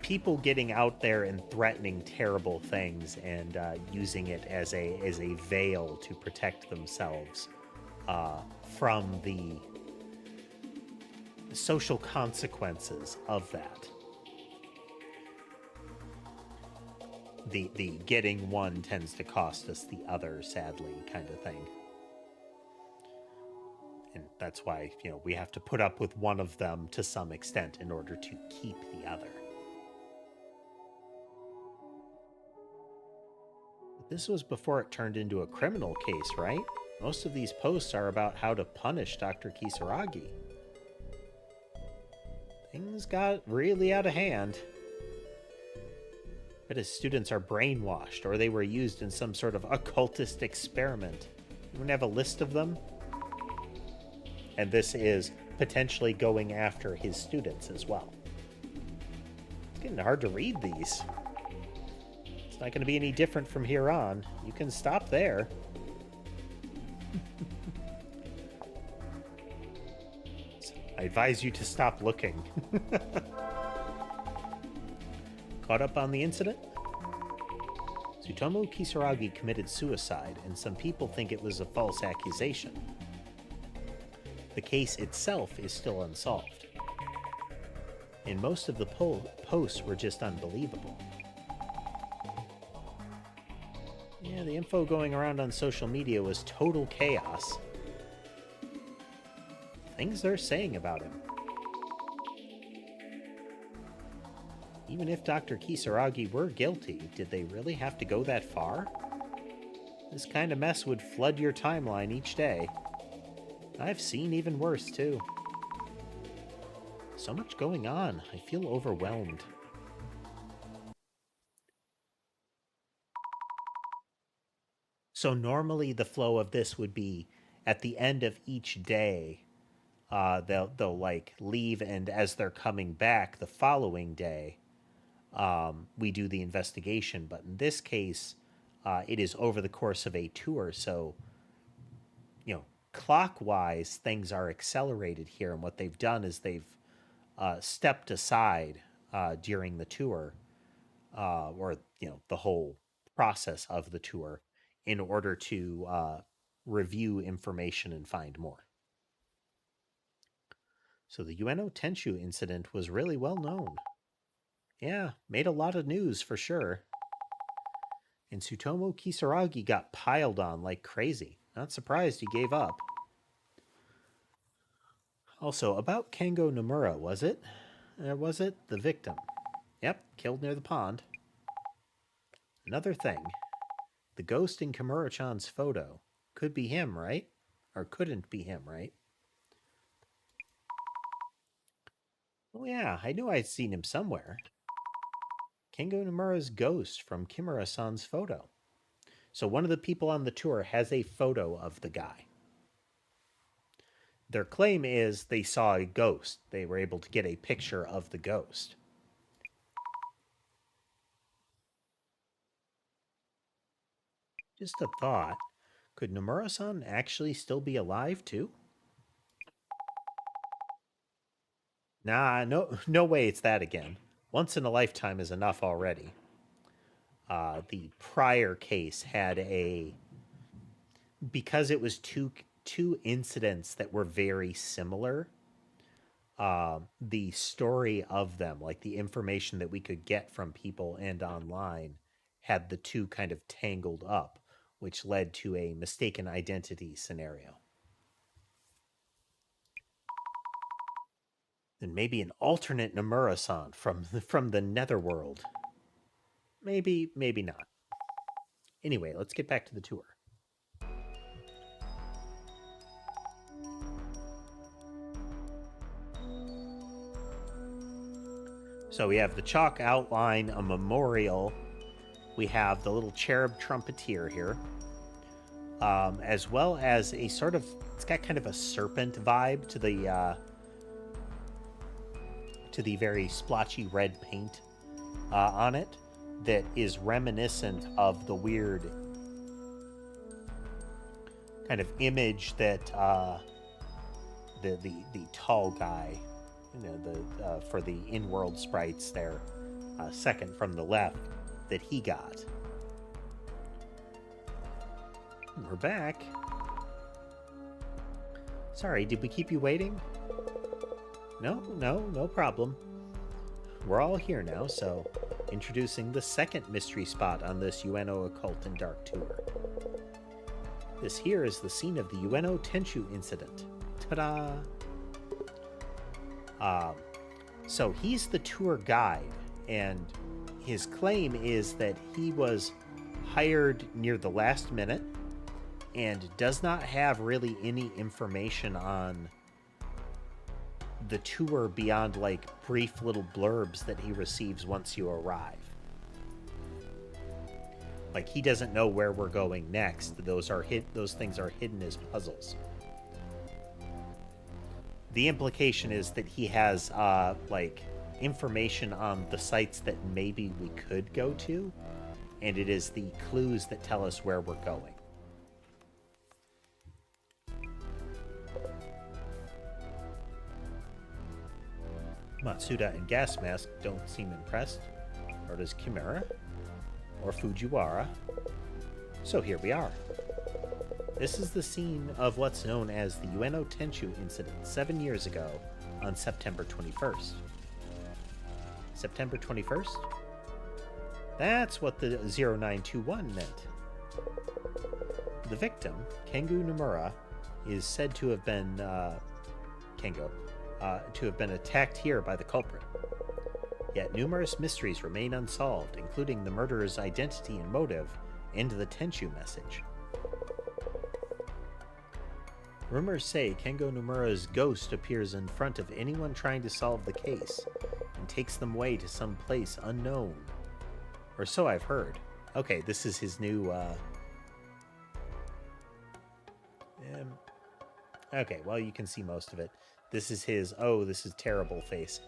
people getting out there and threatening terrible things and using it as a veil to protect themselves from the social consequences of that. The getting one tends to cost us the other, sadly, kind of thing. And that's why, we have to put up with one of them to some extent in order to keep the other. But this was before it turned into a criminal case, right? Most of these posts are about how to punish Dr. Kisaragi. Things got really out of hand. But his students are brainwashed, or they were used in some sort of occultist experiment. You want to have a list of them? And this is potentially going after his students as well. It's getting hard to read these. It's not going to be any different from here on. You can stop there. I advise you to stop looking. Caught up on the incident? Tsutomu Kisaragi committed suicide, and some people think it was a false accusation. The case itself is still unsolved. And most of the posts were just unbelievable. Yeah, the info going around on social media was total chaos. Things they're saying about him. Even if Dr. Kisaragi were guilty, did they really have to go that far? This kind of mess would flood your timeline each day. I've seen even worse, too. So much going on, I feel overwhelmed. So normally the flow of this would be, at the end of each day, they'll like leave, and as they're coming back the following day, we do the investigation. But in this case, it is over the course of a tour. So, clockwise, things are accelerated here. And what they've done is they've stepped aside during the tour, or, the whole process of the tour, in order to review information and find more. So the Ueno Tenshu incident was really well known. Yeah, made a lot of news for sure. And Tsutomu Kisaragi got piled on like crazy. Not surprised he gave up. Also, about Kengo Nomura, was it? Was it the victim? Yep, killed near the pond. Another thing. The ghost in Kimura-chan's photo. Could be him, right? Or couldn't be him, right? Oh yeah, I knew I'd seen him somewhere. Kengo Nomura's ghost from Kimura-san's photo. So one of the people on the tour has a photo of the guy. Their claim is they saw a ghost. They were able to get a picture of the ghost. Just a thought. Could Nomura-san actually still be alive too? Nah, no way it's that again. Once in a lifetime is enough already. The prior case had because it was two incidents that were very similar, the story of them, like the information that we could get from people and online, had the two kind of tangled up, which led to a mistaken identity scenario. And maybe an alternate Nomura-san from the Netherworld. Maybe, maybe not. Anyway, let's get back to the tour. So we have the chalk outline, a memorial. We have the little cherub trumpeter here, as well as a sort of, it's got kind of a serpent vibe to the very splotchy red paint on it that is reminiscent of the weird kind of image that the tall guy, for the in-world sprites there, second from the left, that he got. We're back. Sorry, did we keep you waiting? No problem. We're all here now, so introducing the second mystery spot on this UNO Occult and Dark tour. This here is the scene of the UNO Tenchu incident. Ta-da! So he's the tour guide, and his claim is that he was hired near the last minute and does not have really any information on the tour beyond like brief little blurbs that he receives once you arrive. Like, he doesn't know where we're going next. Those things are hidden as puzzles. The implication is that he has like information on the sites that maybe we could go to, and it is the clues that tell us where we're going. Matsuda and Gas Mask don't seem impressed, nor does Chimera or Fujiwara. So here we are. This is the scene of what's known as the UNO Tenchu incident 7 years ago on September 21st. September 21st? That's what the 0921 meant. The victim, Kengu Nomura, is said to have been to have been attacked here by the culprit. Yet numerous mysteries remain unsolved, including the murderer's identity and motive, and the Tenchu message. Rumors say Kengo Nomura's ghost appears in front of anyone trying to solve the case, and takes them away to some place unknown. Or so I've heard. Okay, this is his new, okay, well, you can see most of it. This is his, oh, this is terrible face.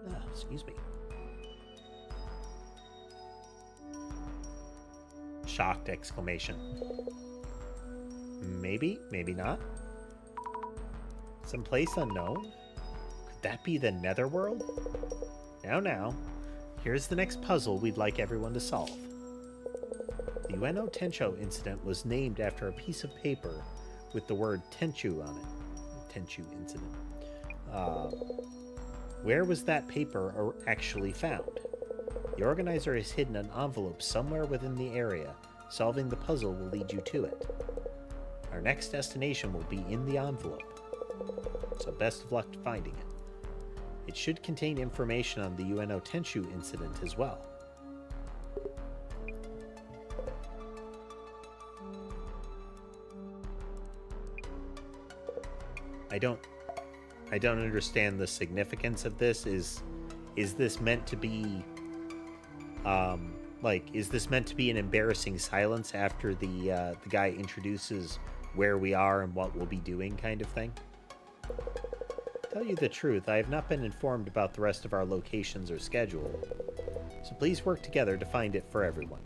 Oh, excuse me. Shocked exclamation. Maybe, maybe not. Someplace unknown? Could that be the Netherworld? Now. Here's the next puzzle we'd like everyone to solve. The Ueno Tencho incident was named after a piece of paper with the word Tenchu on it. Tenchu incident. Where was that paper actually found? The organizer has hidden an envelope somewhere within the area. Solving the puzzle will lead you to it. Our next destination will be in the envelope. So best of luck finding it. It should contain information on the UNO Tenchu incident as well. I don't understand the significance of this. Is this meant to be is this meant to be an embarrassing silence after the guy introduces where we are and what we'll be doing kind of thing? To tell you the truth, I have not been informed about the rest of our locations or schedule, so please work together to find it for everyone.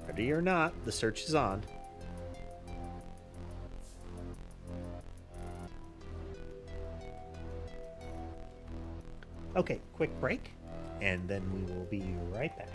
Ready or not, the search is on. Okay, quick break, and then we will be right back.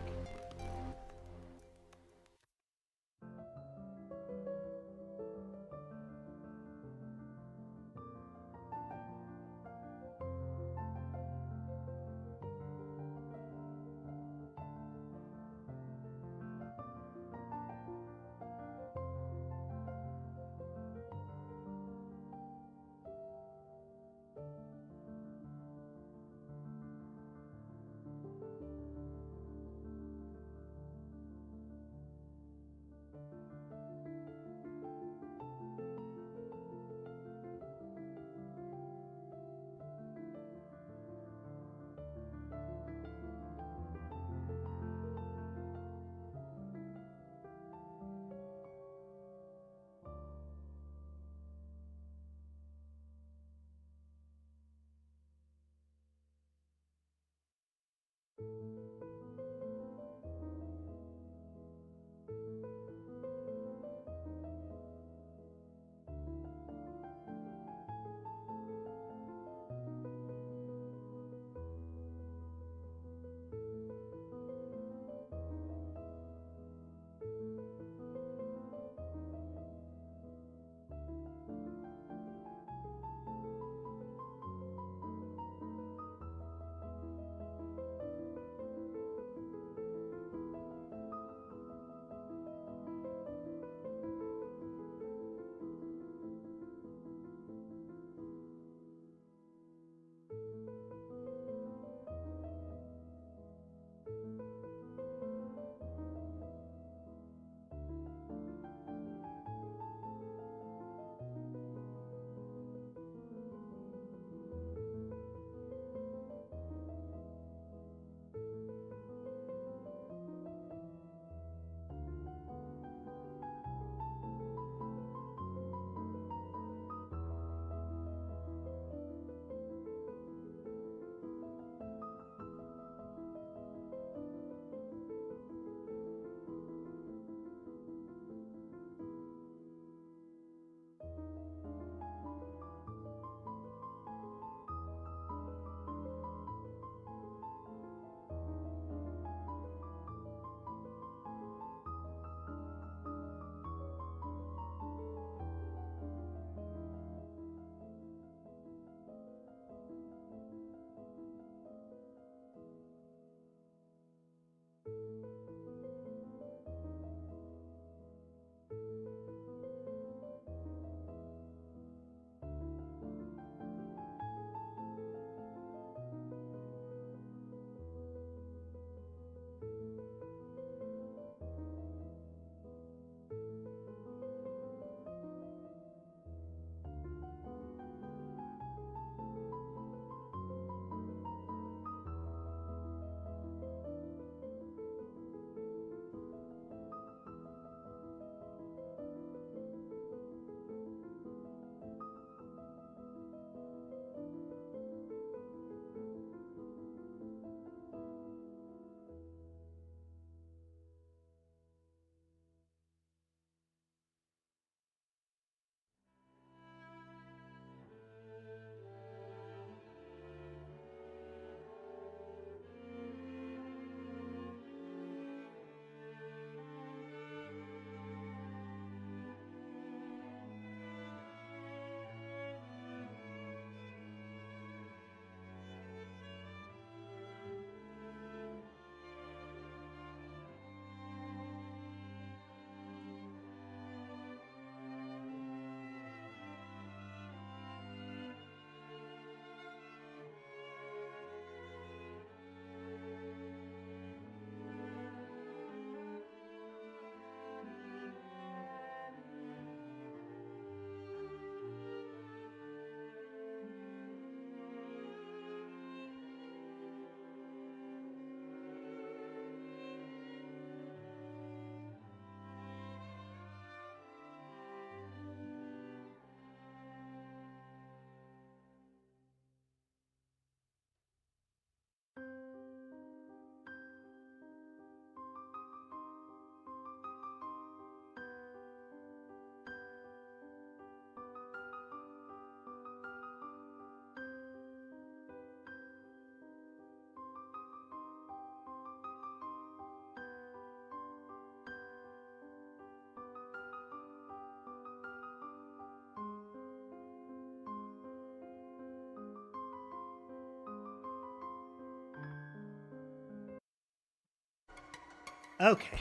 Okay.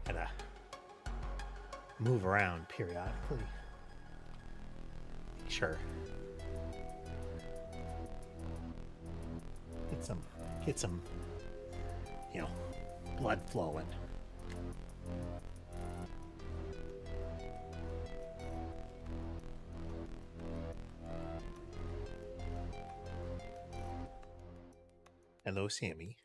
Gotta move around periodically. Make sure. Get some, you know, blood flowing. Hello, Sammy.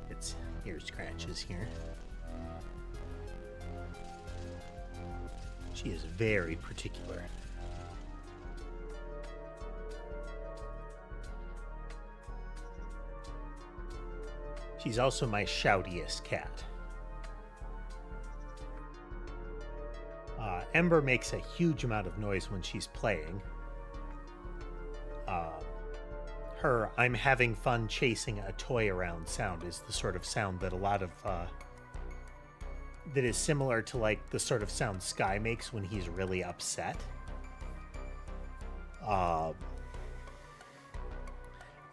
It's ear scratches here. She is very particular. She's also my shoutiest cat. Ember makes a huge amount of noise when she's playing. Her "I'm having fun chasing a toy around" sound is the sort of sound that a lot of that is similar to like the sort of sound Sky makes when he's really upset.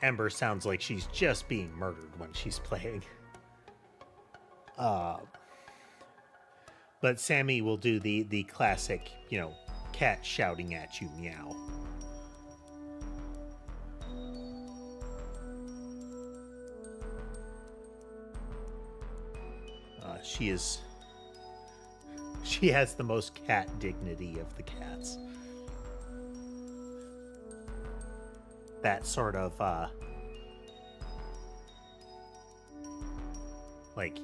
Ember sounds like she's just being murdered when she's playing. But Sammy will do the classic, you know, cat shouting at you meow. She has the most cat dignity of the cats. That sort of like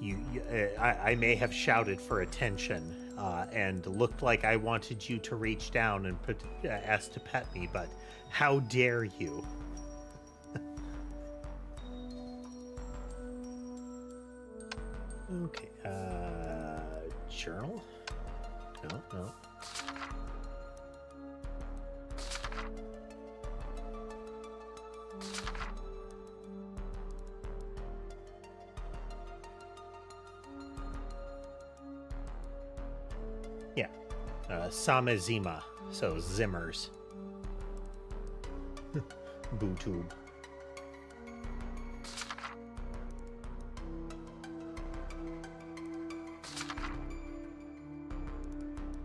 I may have shouted for attention and looked like I wanted you to reach down and ask to pet me, but how dare you? Okay, journal? No. Yeah, Samezima, so Zimmers. Vtube.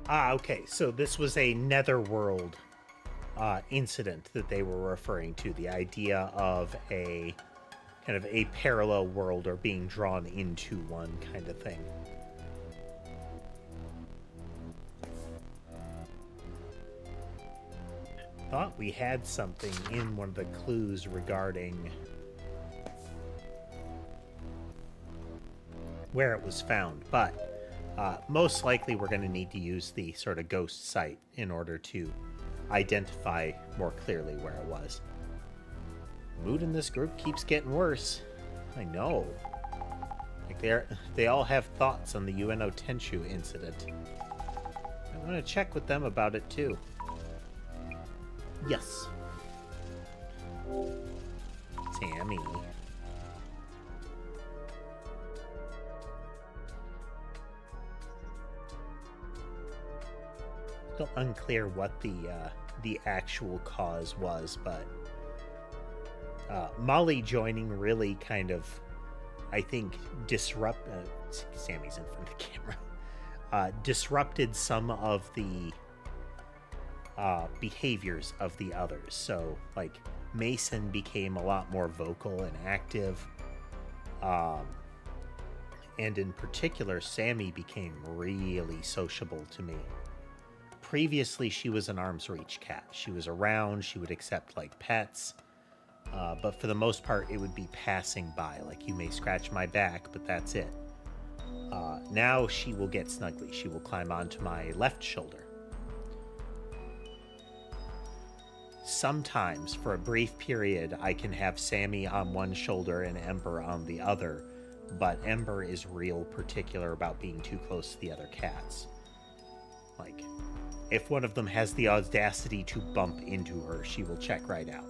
Okay, so this was a netherworld incident that they were referring to. The idea of a kind of a parallel world or being drawn into one kind of thing. Thought we had something in one of the clues regarding where it was found, but most likely we're going to need to use the sort of ghost site in order to identify more clearly where it was. Mood in this group keeps getting worse. I know. Like they all have thoughts on the UNO Tenshu incident. I want to check with them about it too. Yes. Sammy. Still unclear what the actual cause was, but Molly joining really kind of, I think, Sammy's in front of the camera. Disrupted some of the behaviors of the others. So, like, Mason became a lot more vocal and active. And in particular, Sammy became really sociable to me. Previously, she was an arm's reach cat. She was around, she would accept, like, pets. But for the most part, it would be passing by. Like, you may scratch my back, but that's it. Now she will get snuggly. She will climb onto my left shoulder. Sometimes, for a brief period, I can have Sammy on one shoulder and Ember on the other, but Ember is real particular about being too close to the other cats. Like, if one of them has the audacity to bump into her, she will check right out.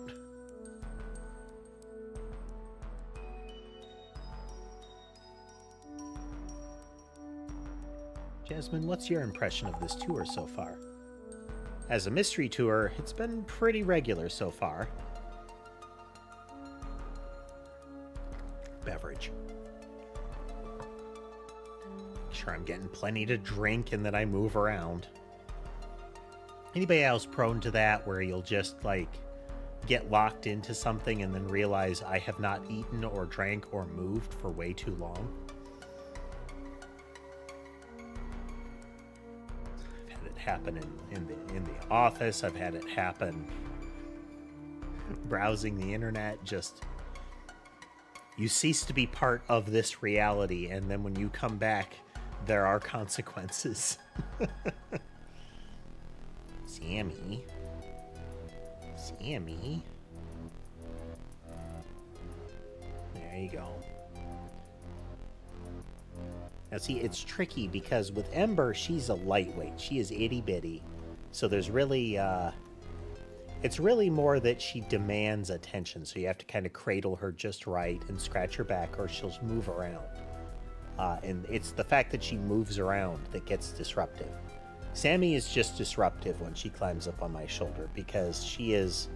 Jasmine, what's your impression of this tour so far? As a mystery tour, it's been pretty regular so far. Beverage. Make sure I'm getting plenty to drink and that I move around. Anybody else prone to that where you'll just, like, get locked into something and then realize I have not eaten or drank or moved for way too long? I've had it happen in the office. I've had it happen browsing the internet. Just, you cease to be part of this reality, and then when you come back, there are consequences. Sammy. There you go. Now see, it's tricky because with Ember, she's a lightweight. She is itty-bitty. So there's really, it's really more that she demands attention. So you have to kind of cradle her just right and scratch her back or she'll move around. And it's the fact that she moves around that gets disruptive. Sammy is just disruptive when she climbs up on my shoulder because she is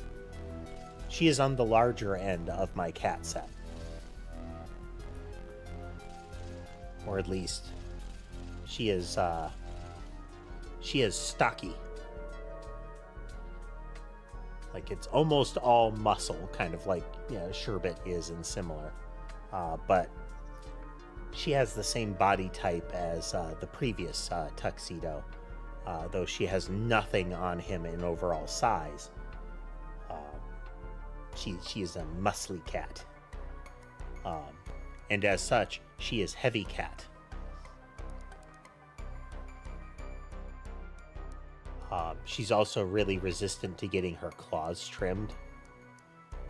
on the larger end of my cat set. Or at least she is stocky. Like it's almost all muscle, kind of like Sherbet is and similar. But she has the same body type as the previous Tuxedo. Though she has nothing on him in overall size. She is a muscly cat. And as such, she is heavy cat. She's also really resistant to getting her claws trimmed.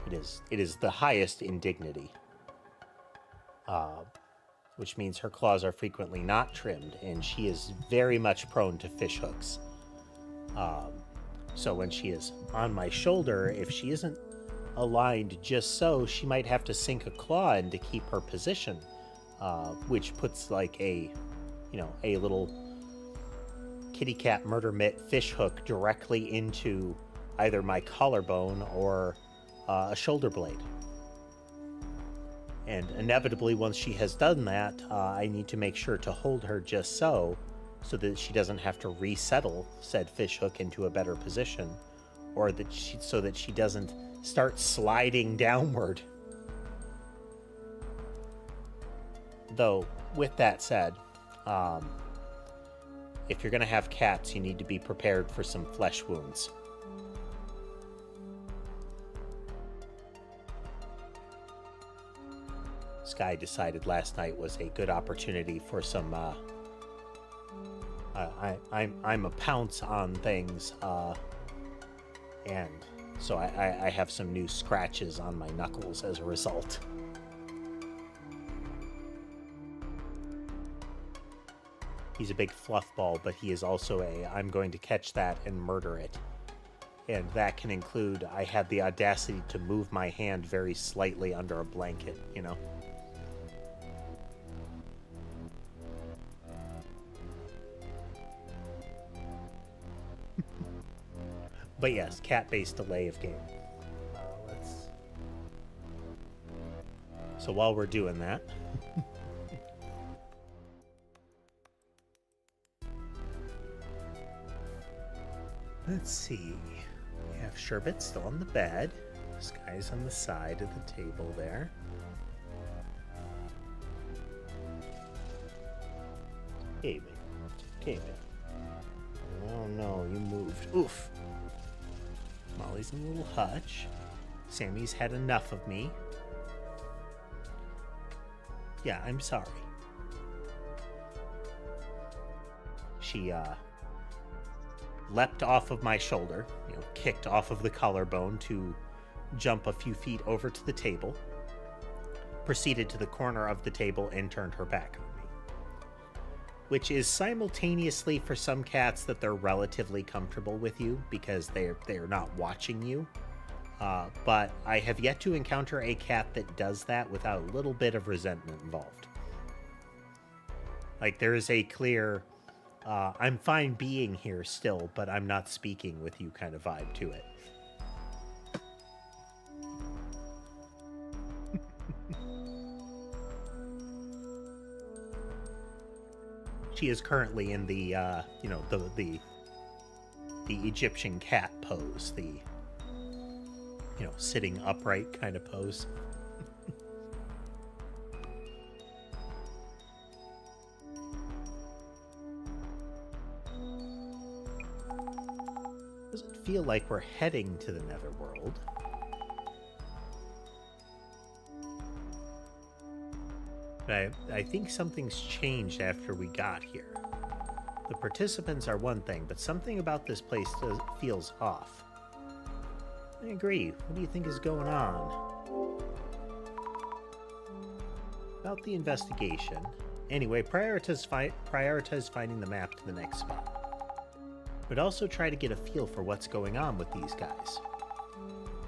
It is the highest in dignity. Which means her claws are frequently not trimmed, and she is very much prone to fish hooks. So when she is on my shoulder, if she isn't aligned just so, she might have to sink a claw in to keep her position, which puts like a little kitty cat murder mitt fish hook directly into either my collarbone or a shoulder blade. And inevitably, once she has done that, I need to make sure to hold her just so that she doesn't have to resettle said fish hook into a better position, or so that she doesn't start sliding downward. Though, with that said, if you're going to have cats, you need to be prepared for some flesh wounds. Sky decided last night was a good opportunity for some I'm a pounce on things, and so I have some new scratches on my knuckles as a result. He's a big fluff ball, but he is also I'm going to catch that and murder it. And that can include, I had the audacity to move my hand very slightly under a blanket, But yes, cat-based delay of game. So while we're doing that... let's see. We have Sherbet still on the bed. Sky's on the side of the table there. Hey, man. Okay, man. Oh no, you moved. Oof. Molly's in a little hutch. Sammy's had enough of me. Yeah, I'm sorry. She, leapt off of my shoulder, kicked off of the collarbone to jump a few feet over to the table, proceeded to the corner of the table and turned her back on me. Which is simultaneously for some cats that they're relatively comfortable with you because they're not watching you. But I have yet to encounter a cat that does that without a little bit of resentment involved. Like, there is a clear, I'm fine being here still, but I'm not speaking with you kind of vibe to it. She is currently in the, you know, the Egyptian cat pose, the, you know, sitting upright kind of pose. Doesn't feel like we're heading to the Netherworld. But I think something's changed after we got here. The participants are one thing, but something about this place feels off. I agree. What do you think is going on? About the investigation. Anyway, prioritize finding the map to the next spot. But also try to get a feel for what's going on with these guys.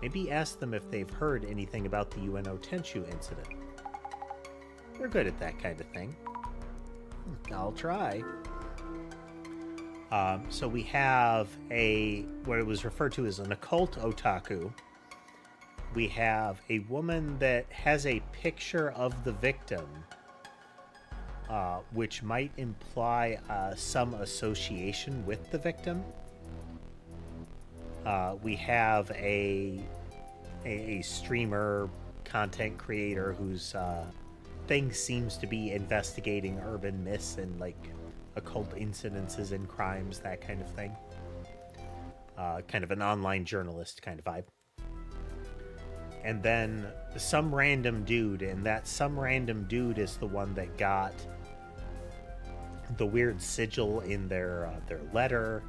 Maybe ask them if they've heard anything about the UNO Tenchu incident. They're good at that kind of thing. I'll try. So we have what it was referred to as an occult otaku. We have a woman that has a picture of the victim, which might imply some association with the victim. We have a streamer, content creator whose thing seems to be investigating urban myths and like occult incidences and crimes, that kind of thing. Kind of an online journalist kind of vibe. And then some random dude, and that some random dude is the one that got the weird sigil in their letter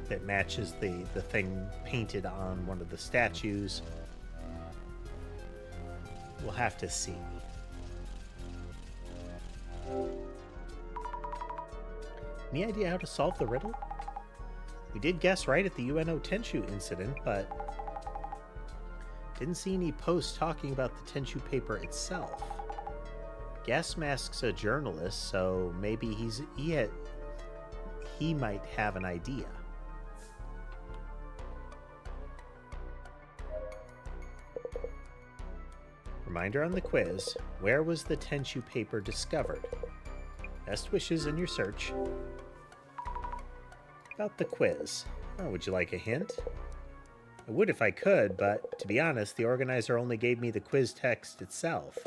that matches the thing painted on one of the statues. We'll have to see. Any idea how to solve the riddle? We did guess right at the UNO Tenchu incident, but didn't see any posts talking about the Tenchu paper itself. Gas Mask's a journalist, so maybe he might have an idea. Reminder on the quiz, where was the Tenchu paper discovered? Best wishes in your search. About the quiz. Oh, would you like a hint? I would if I could, but to be honest, the organizer only gave me the quiz text itself.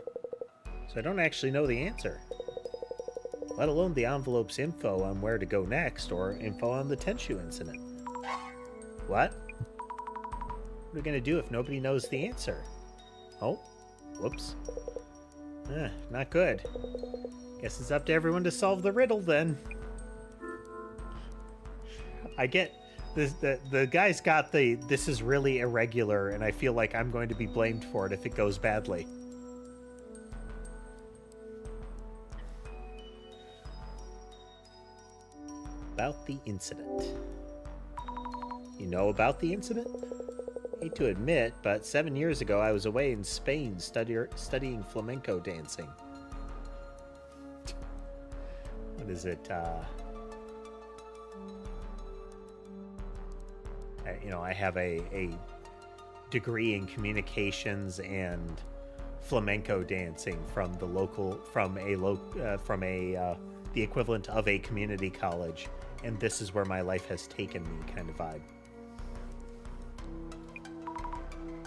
So I don't actually know the answer. Let alone the envelope's info on where to go next, or info on the Tenchu incident. What? What are we gonna do if nobody knows the answer? Oh, whoops. Not good. Guess it's up to everyone to solve the riddle then. I get this, the guy's got this is really irregular, and I feel like I'm going to be blamed for it if it goes badly. About the incident. You know about the incident? Hate to admit, but 7 years ago I was away in Spain studying flamenco dancing. What is it? You know, I have a degree in communications and flamenco dancing from the equivalent of a community college, and this is where my life has taken me kind of vibe.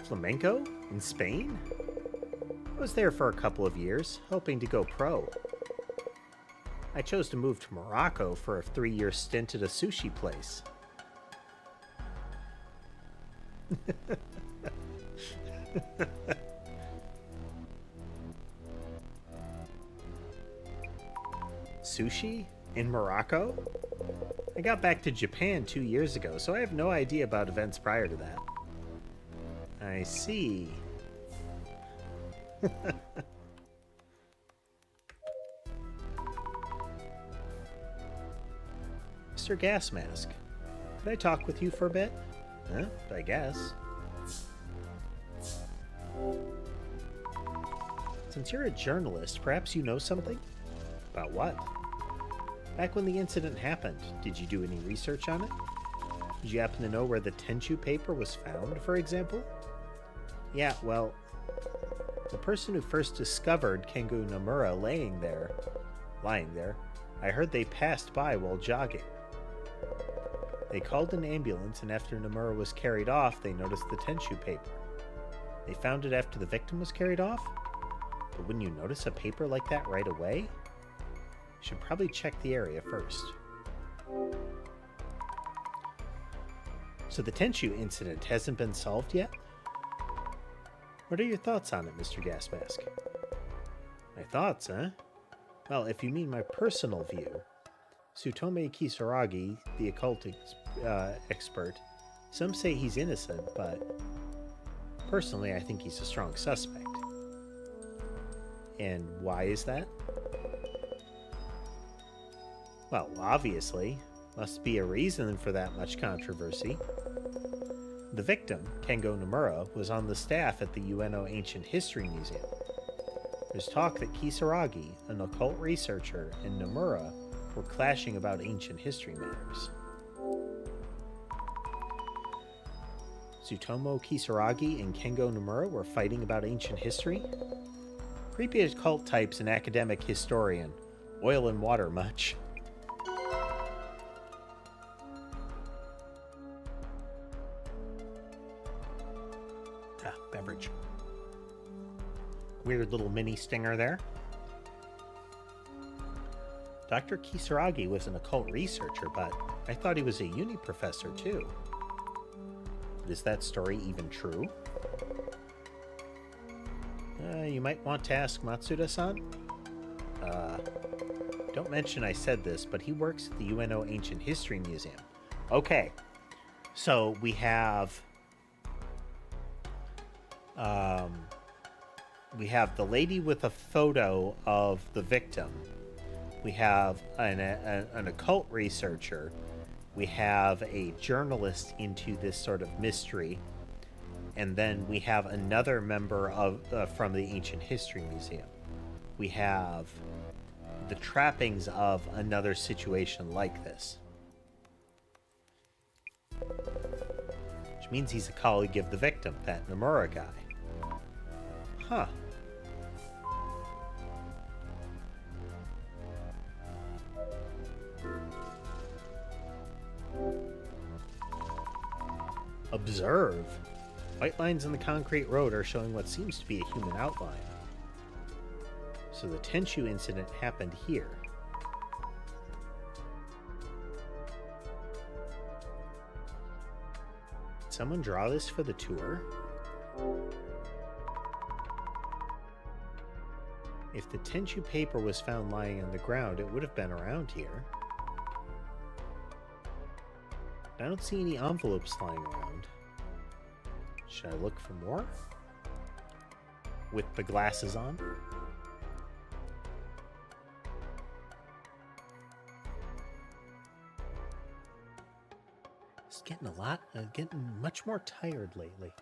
Flamenco? In Spain? I was there for a couple of years, hoping to go pro. I chose to move to Morocco for a 3-year stint at a sushi place. Sushi? In Morocco? I got back to Japan 2 years ago, so I have no idea about events prior to that. I see. Mr. Gas Mask, could I talk with you for a bit? Huh? I guess. Since you're a journalist, perhaps you know something? About what? Back when the incident happened, did you do any research on it? Did you happen to know where the Tenchu paper was found, for example? Yeah, well, the person who first discovered Kengo Nomura lying there, I heard they passed by while jogging. They called an ambulance, and after Nomura was carried off, they noticed the Tenchu paper. They found it after the victim was carried off? But wouldn't you notice a paper like that right away? You should probably check the area first. So the Tenchu incident hasn't been solved yet? What are your thoughts on it, Mr. Gasmask? My thoughts, huh? Well, if you mean my personal view, Tsutomu Kisaragi, the occult expert, some say he's innocent, but personally I think he's a strong suspect. And why is that? Well, obviously, must be a reason for that much controversy. The victim, Kengo Nomura, was on the staff at the Ueno Ancient History Museum. There's talk that Kisaragi, an occult researcher, and Nomura were clashing about ancient history matters. Tsutomu Kisaragi and Kengo Nomura were fighting about ancient history? Creepy occult types and academic historian. Oil and water much. Beverage. Weird little mini stinger there. Dr. Kisaragi was an occult researcher, but I thought he was a uni professor too. Is that story even true? You might want to ask Matsuda-san. Don't mention I said this, but he works at the Ueno Ancient History Museum. Okay, so we have the lady with a photo of the victim. We have an occult researcher. We have a journalist into this sort of mystery. And then we have another member of from the Ancient History Museum. We have the trappings of another situation like this. Which means he's a colleague of the victim, that Nomura guy. Huh. Observe. White lines on the concrete road are showing what seems to be a human outline. So the Tenchu incident happened here. Did someone draw this for the tour? If the Tenchu paper was found lying on the ground, it would have been around here. I don't see any envelopes lying around. Should I look for more? With the glasses on? It's getting getting much more tired lately.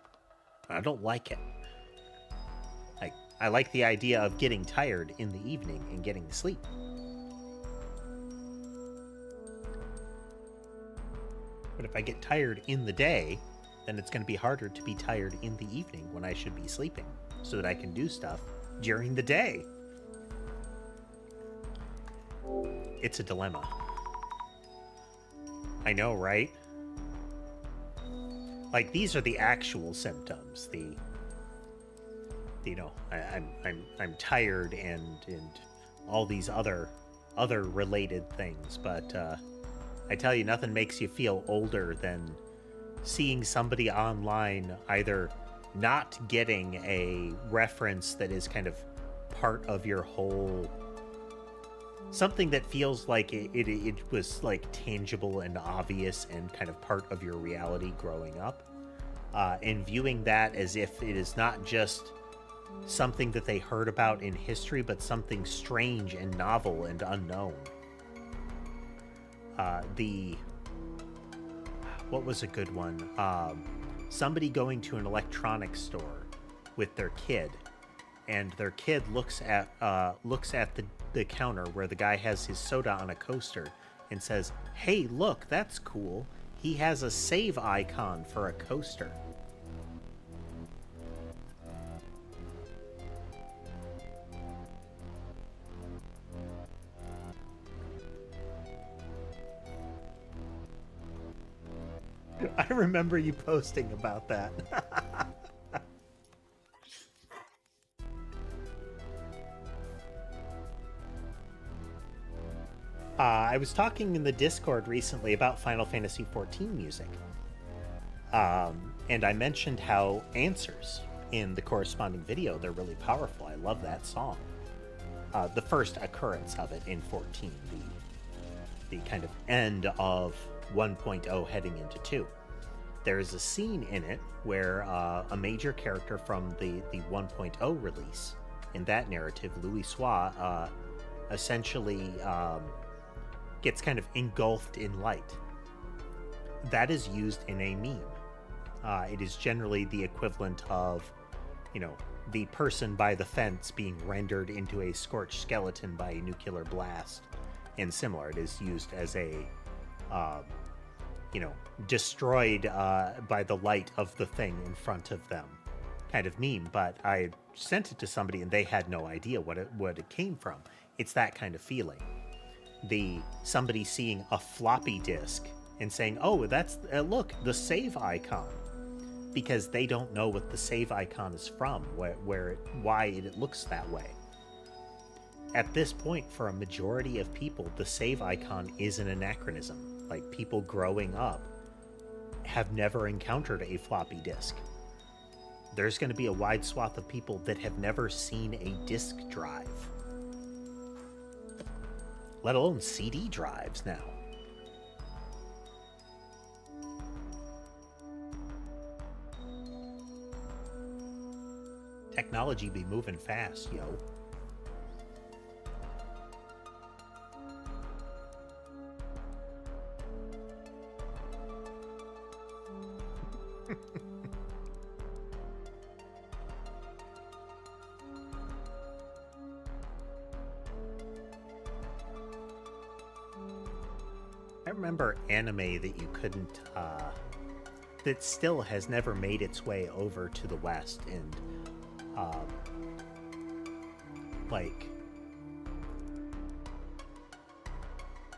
I don't like it. I like the idea of getting tired in the evening and getting to sleep. But if I get tired in the day, then it's going to be harder to be tired in the evening when I should be sleeping, so that I can do stuff during the day. It's a dilemma. I know, right? Like, these are the actual symptoms. I'm tired and all these other related things, but I tell you, nothing makes you feel older than seeing somebody online either not getting a reference that is kind of part of your whole, something that feels like it was like tangible and obvious and kind of part of your reality growing up, and viewing that as if it is not just something that they heard about in history, but something strange and novel and unknown. What was a good one? Somebody going to an electronics store with their kid and their kid looks at the counter where the guy has his soda on a coaster and says, "Hey, look, that's cool. He has a save icon for a coaster." I remember you posting about that. I was talking in the Discord recently about Final Fantasy XIV music. And I mentioned how answers in the corresponding video, they're really powerful. I love that song. The first occurrence of it in 14, the kind of end of 1.0 heading into 2. There's a scene in it where a major character from the 1.0 release, in that narrative, Louis Soix, essentially gets kind of engulfed in light. That is used in a meme. It is generally the equivalent of, the person by the fence being rendered into a scorched skeleton by a nuclear blast, and similar. It is used as a, destroyed by the light of the thing in front of them kind of meme. But I sent it to somebody and they had no idea what it came from. It's that kind of feeling. Somebody seeing a floppy disk and saying, "Oh, that's look, the save icon," because they don't know what the save icon is from, why it looks that way. At this point, for a majority of people, the save icon is an anachronism. Like, people growing up have never encountered a floppy disk. There's going to be a wide swath of people that have never seen a disk drive, let alone CD drives now. Technology be moving fast, yo. I remember anime that you couldn't, that still has never made its way over to the West, and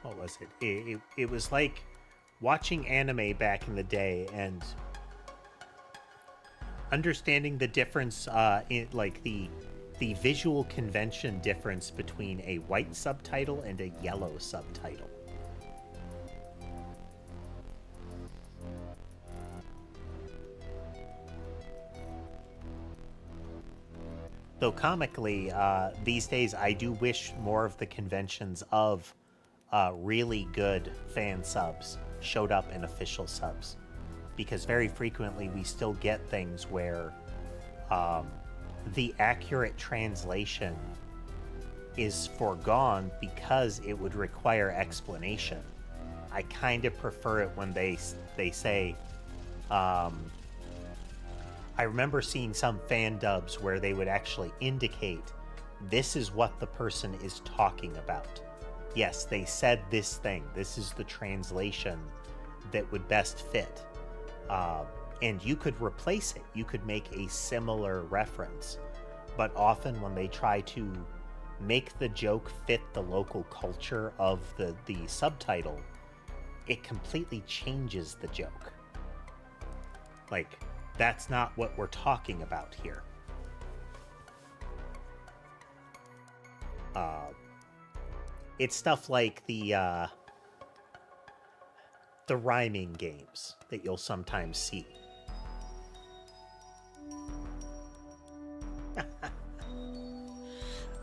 what was it? It was like watching anime back in the day and understanding the difference, in like the visual convention difference between a white subtitle and a yellow subtitle. Though comically, these days I do wish more of the conventions of really good fan subs showed up in official subs, because very frequently we still get things where the accurate translation is foregone because it would require explanation. I kind of prefer it when they say, I remember seeing some fan dubs where they would actually indicate this is what the person is talking about. Yes, they said this thing. This is the translation that would best fit. And you could replace it. You could make a similar reference. But often when they try to make the joke fit the local culture of the subtitle, it completely changes the joke. Like, that's not what we're talking about here. It's stuff like the rhyming games that you'll sometimes see.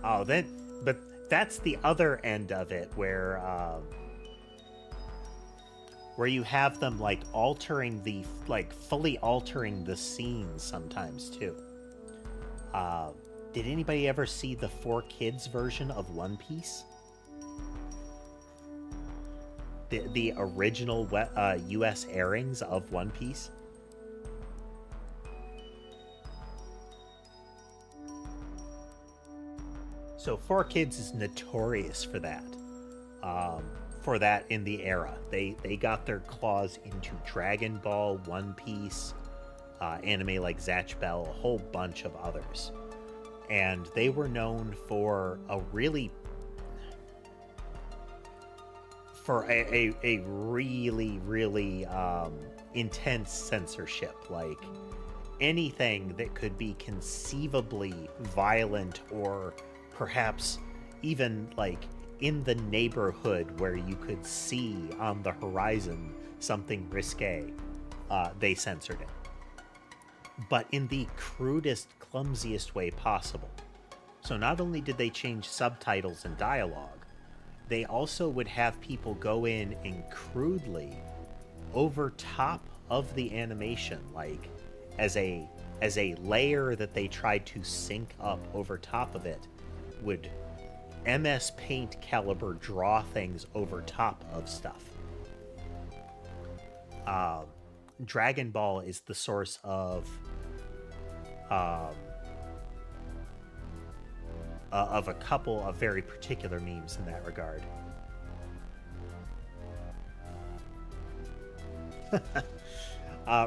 But that's the other end of it, where you have them like fully altering the scenes sometimes too. Did anybody ever see the 4Kids version of One Piece? The original US airings of One Piece? So 4Kids is notorious for that. In the era. They got their claws into Dragon Ball, One Piece, anime like Zatch Bell, a whole bunch of others. And they were known for a really intense censorship. Like anything that could be conceivably violent or perhaps even like in the neighborhood where you could see on the horizon something risque, they censored it. But in the crudest, clumsiest way possible. So not only did they change subtitles and dialogue, they also would have people go in and crudely, over top of the animation, like as a layer that they tried to sync up over top of it, would MS Paint caliber draw things over top of stuff. Dragon Ball is the source of a couple of very particular memes in that regard.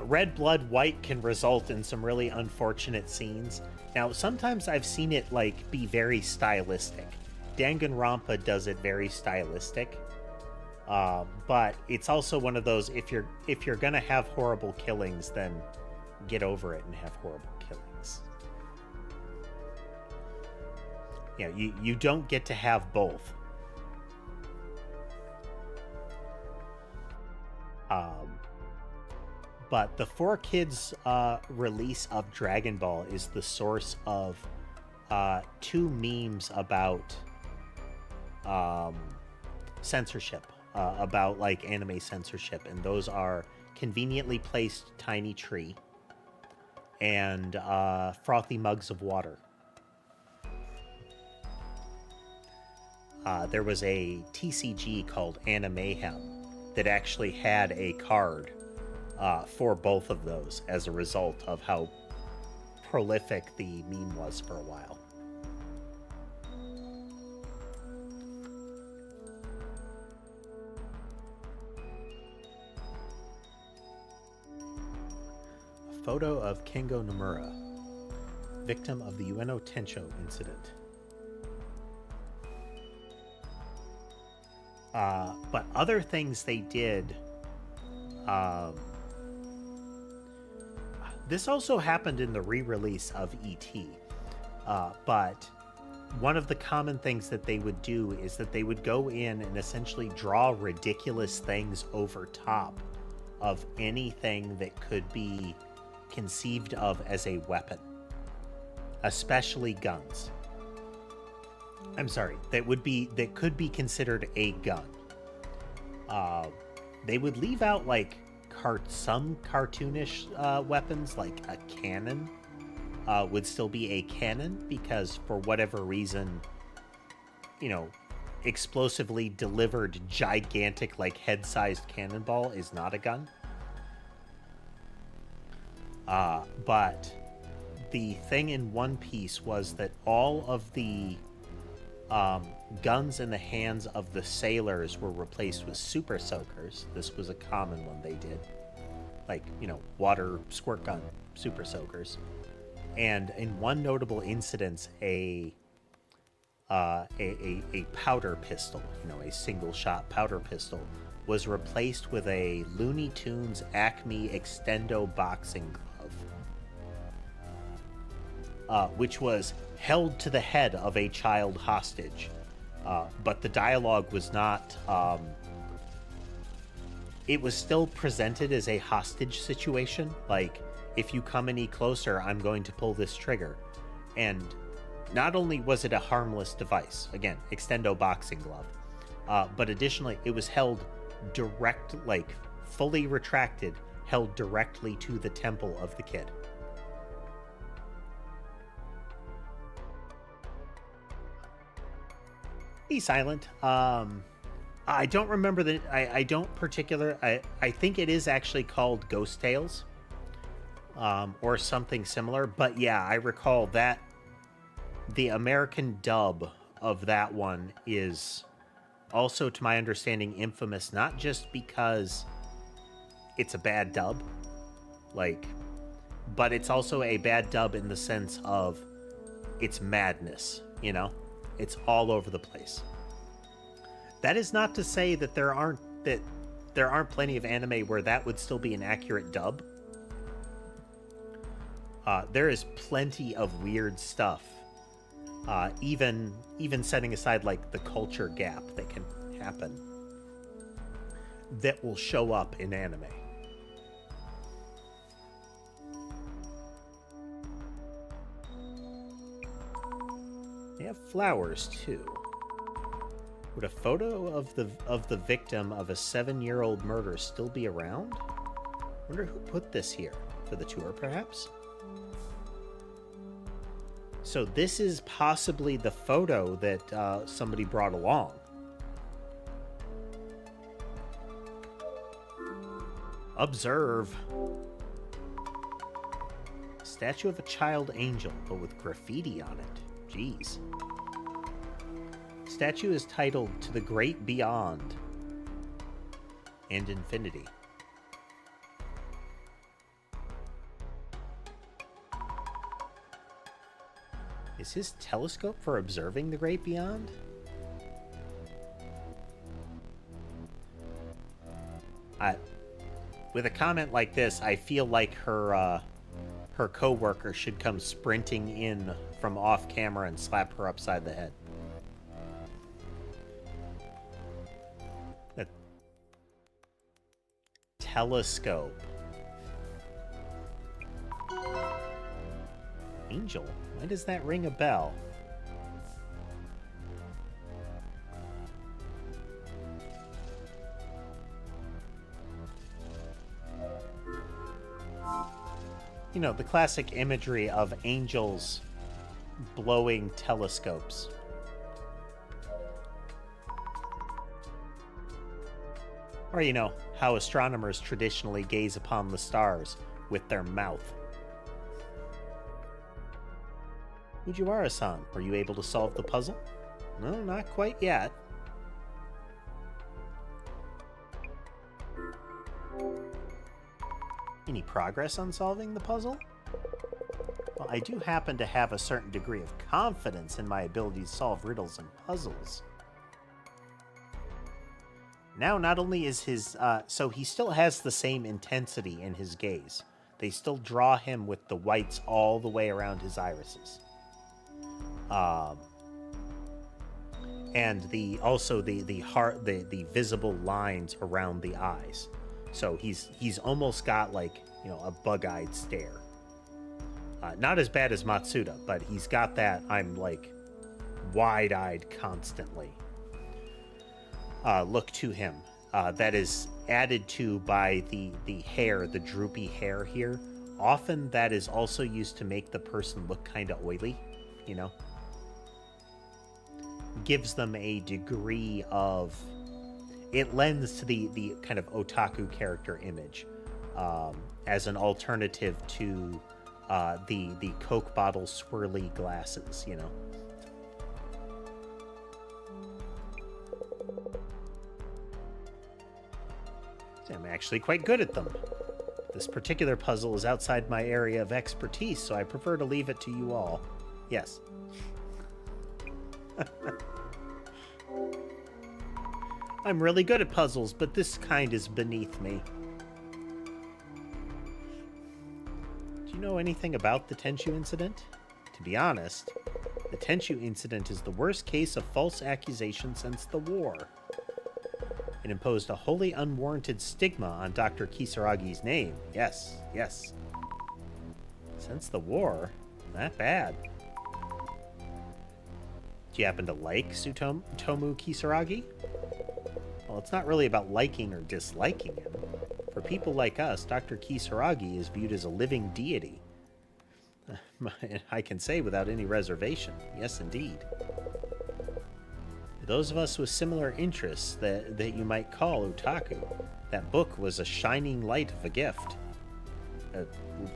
Red blood white can result in some really unfortunate scenes. Now, sometimes I've seen it like be very stylistic. Danganronpa does it very stylistic, but it's also one of those, if you're gonna have horrible killings, then get over it and have horrible killings. Yeah, you don't get to have both. But the 4Kids release of Dragon Ball is the source of two memes about censorship, about like anime censorship, and those are Conveniently Placed Tiny Tree and Frothy Mugs of Water. There was a TCG called Animayhem that actually had a card for both of those as a result of how prolific the meme was for a while. A photo of Kengo Nomura, victim of the Ueno Tensho incident. But other things they did, this also happened in the re-release of E.T., but one of the common things that they would do is that they would go in and essentially draw ridiculous things over top of anything that could be conceived of as a weapon, especially guns. I'm sorry, that could be considered a gun. They would leave out like some cartoonish weapons, like a cannon would still be a cannon, because for whatever reason, explosively delivered gigantic, like head-sized cannonball is not a gun. But the thing in One Piece was that all of the guns in the hands of the sailors were replaced with super soakers. This was a common one they did. Like, water squirt gun, super soakers. And in one notable incident, a powder pistol, a single shot powder pistol, was replaced with a Looney Tunes Acme Extendo boxing glove, which was held to the head of a child hostage. But the dialogue was not, it was still presented as a hostage situation. Like, if you come any closer, I'm going to pull this trigger. And not only was it a harmless device, again, extendo boxing glove, but additionally, it was held direct, like fully retracted, held directly to the temple of the kid. Be silent. I don't remember I don't I think it is actually called Ghost Tales, or something similar. But yeah, I recall that the American dub of that one is also, to my understanding, infamous not just because it's a bad dub, like, but it's also a bad dub in the sense of it's madness, you know? It's all over the place. That is not to say that there aren't plenty of anime where that would still be an accurate dub. There is plenty of weird stuff, even setting aside like the culture gap that can happen, that will show up in anime. They have flowers too. Would a photo of the victim of a 7-year-old murder still be around? Wonder who put this here. For the tour, perhaps? So this is possibly the photo that somebody brought along. Observe. Statue of a child angel, but with graffiti on it. Jeez. Statue is titled "To the Great Beyond and Infinity." Is his telescope for observing the great beyond? With a comment like this, I feel like her co-worker should come sprinting in from off camera and slap her upside the head. A telescope. Angel? Why does that ring a bell? You know, the classic imagery of angels blowing telescopes. Or, you know, how astronomers traditionally gaze upon the stars with their mouth. Fujiwara-san, were you able to solve the puzzle? No, not quite yet. Any progress on solving the puzzle? Well, I do happen to have a certain degree of confidence in my ability to solve riddles and puzzles. Now, not only is his... so he still has the same intensity in his gaze. They still draw him with the whites all the way around his irises. And the visible lines around the eyes. So he's almost got, like, you know, a bug-eyed stare. Not as bad as Matsuda, but he's got that, I'm, like, wide-eyed constantly look to him. That is added to by the hair, the droopy hair here. Often that is also used to make the person look kind of oily, you know? Gives them a degree of... It lends to the kind of otaku character image as an alternative to the Coke bottle swirly glasses, you know. I'm actually quite good at them. This particular puzzle is outside my area of expertise, so I prefer to leave it to you all. Yes. I'm really good at puzzles, but this kind is beneath me. Do you know anything about the Tenchu incident? To be honest, the Tenchu incident is the worst case of false accusation since the war. It imposed a wholly unwarranted stigma on Dr. Kisaragi's name. Yes, yes. Since the war? That bad. Do you happen to like Tomu Kisaragi? Well, it's not really about liking or disliking him. For people like us, Dr. Kisaragi is viewed as a living deity. I can say without any reservation, yes indeed. For those of us with similar interests that you might call otaku, that book was a shining light of a gift.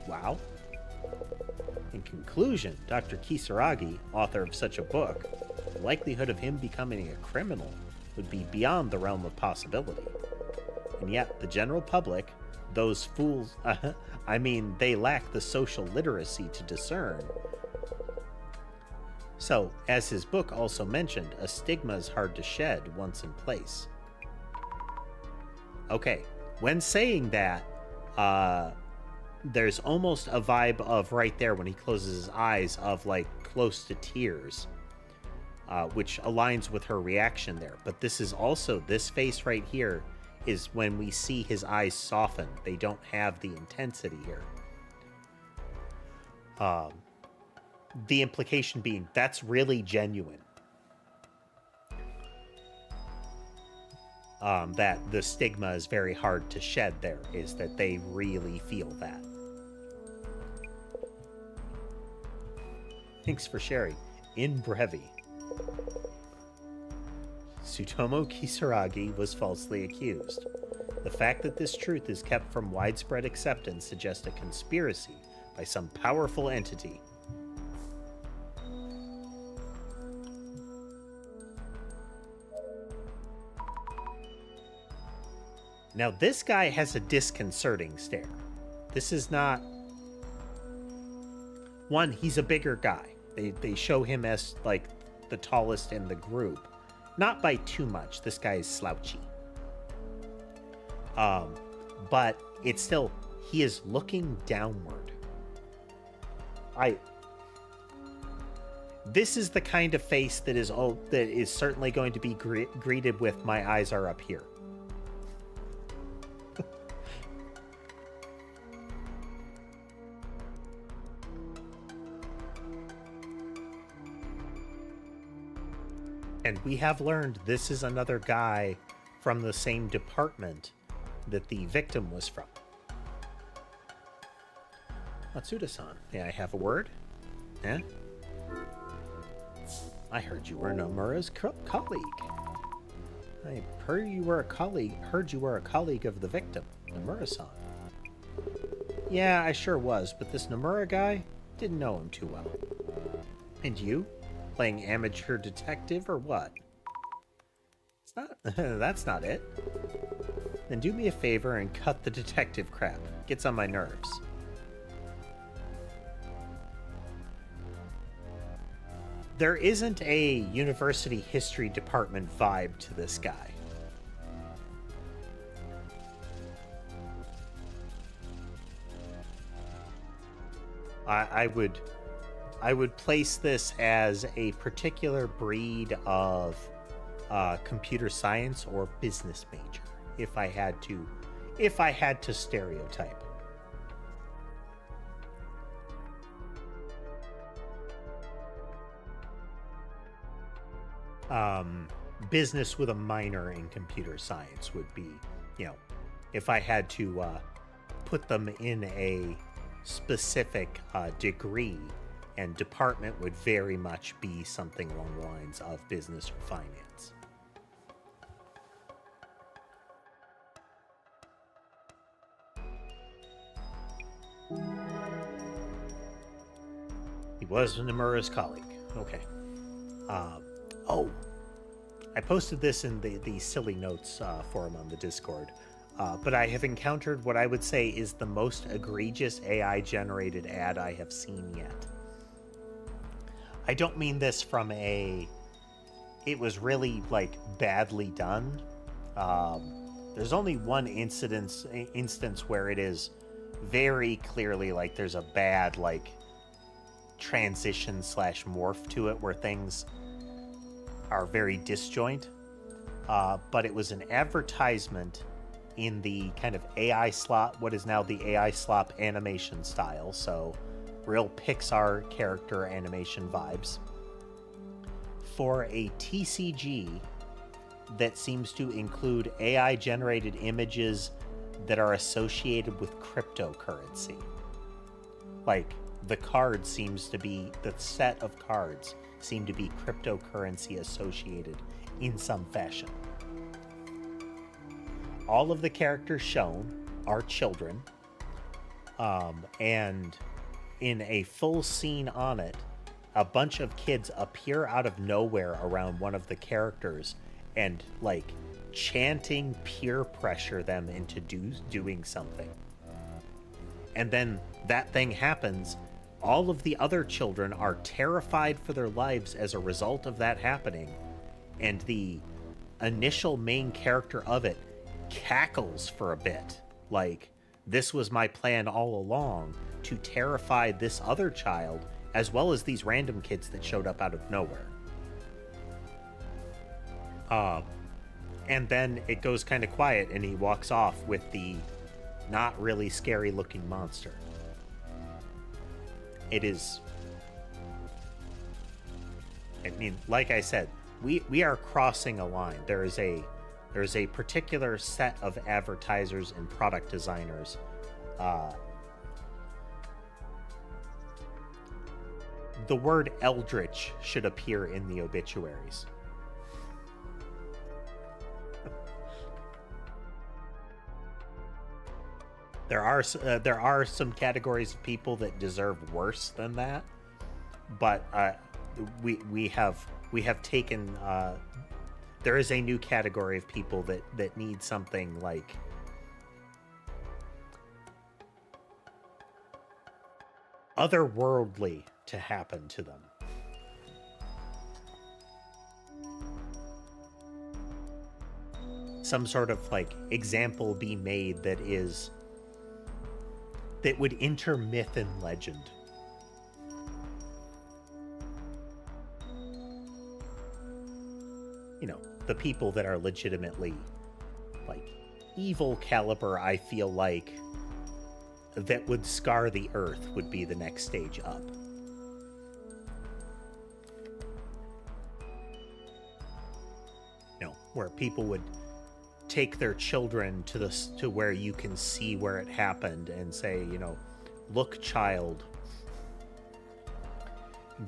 Wow. In conclusion, Dr. Kisaragi, author of such a book, the likelihood of him becoming a criminal would be beyond the realm of possibility. And yet, the general public, those fools, they lack the social literacy to discern. So, as his book also mentioned, a stigma is hard to shed once in place. Okay, when saying that, there's almost a vibe of right there when he closes his eyes of like close to tears, which aligns with her reaction there. But this is also, this face right here is when we see his eyes soften. They don't have the intensity here. The implication being that's really genuine. That the stigma is very hard to shed there, is that they really feel that. Thanks for sharing. In brevi. Tsutomu Kisaragi was falsely accused. The fact that this truth is kept from widespread acceptance suggests a conspiracy by some powerful entity. Now, this guy has a disconcerting stare. This is not... One, he's a bigger guy. They show him as, like, the tallest in the group. Not by too much. This guy is slouchy. But it's still... He is looking downward. This is the kind of face that is certainly going to be greeted with, my eyes are up here. And we have learned this is another guy from the same department that the victim was from. Matsuda-san, may I have a word? Eh? I heard you were Nomura's colleague. I heard you were a colleague of the victim, Nomura-san. Yeah, I sure was, but this Nomura guy didn't know him too well. And you? Playing amateur detective or what? It's not. That's not it. Then do me a favor and cut the detective crap. Gets on my nerves. There isn't a university history department vibe to this guy. I would place this as a particular breed of computer science or business major, if I had to stereotype. Business with a minor in computer science would be, if I had to put them in a specific degree, and department would very much be something along the lines of business or finance. He was Nomura's colleague. Okay. I posted this in the silly notes forum on the Discord, but I have encountered what I would say is the most egregious AI-generated ad I have seen yet. I don't mean this from it was really, badly done. There's only one instance where it is very clearly, there's a bad, transition / morph to it, where things are very disjoint. But it was an advertisement in the kind of AI slop, what is now the AI slop animation style, so real Pixar character animation vibes, for a TCG that seems to include AI-generated images that are associated with cryptocurrency. The card seems to be, the set of cards seem to be cryptocurrency associated in some fashion. All of the characters shown are children, and in a full scene on it, a bunch of kids appear out of nowhere around one of the characters and, like, chanting peer pressure them into doing something. And then that thing happens. All of the other children are terrified for their lives as a result of that happening. And the initial main character of it cackles for a bit. Like, this was my plan all along, to terrify this other child, as well as these random kids that showed up out of nowhere. And then it goes kind of quiet, and he walks off with the not really scary looking monster. It is... I mean, like I said, we are crossing a line. There is a particular set of advertisers and product designers. The word eldritch should appear in the obituaries. There are some categories of people that deserve worse than that, but we have taken. There is a new category of people that need something like otherworldly to happen to them. Some sort of like example be made that would enter myth and legend. You know, the people that are legitimately like evil caliber, I feel like that would scar the earth would be the next stage up. You know, where people would take their children to where you can see where it happened and say, you know, look, child,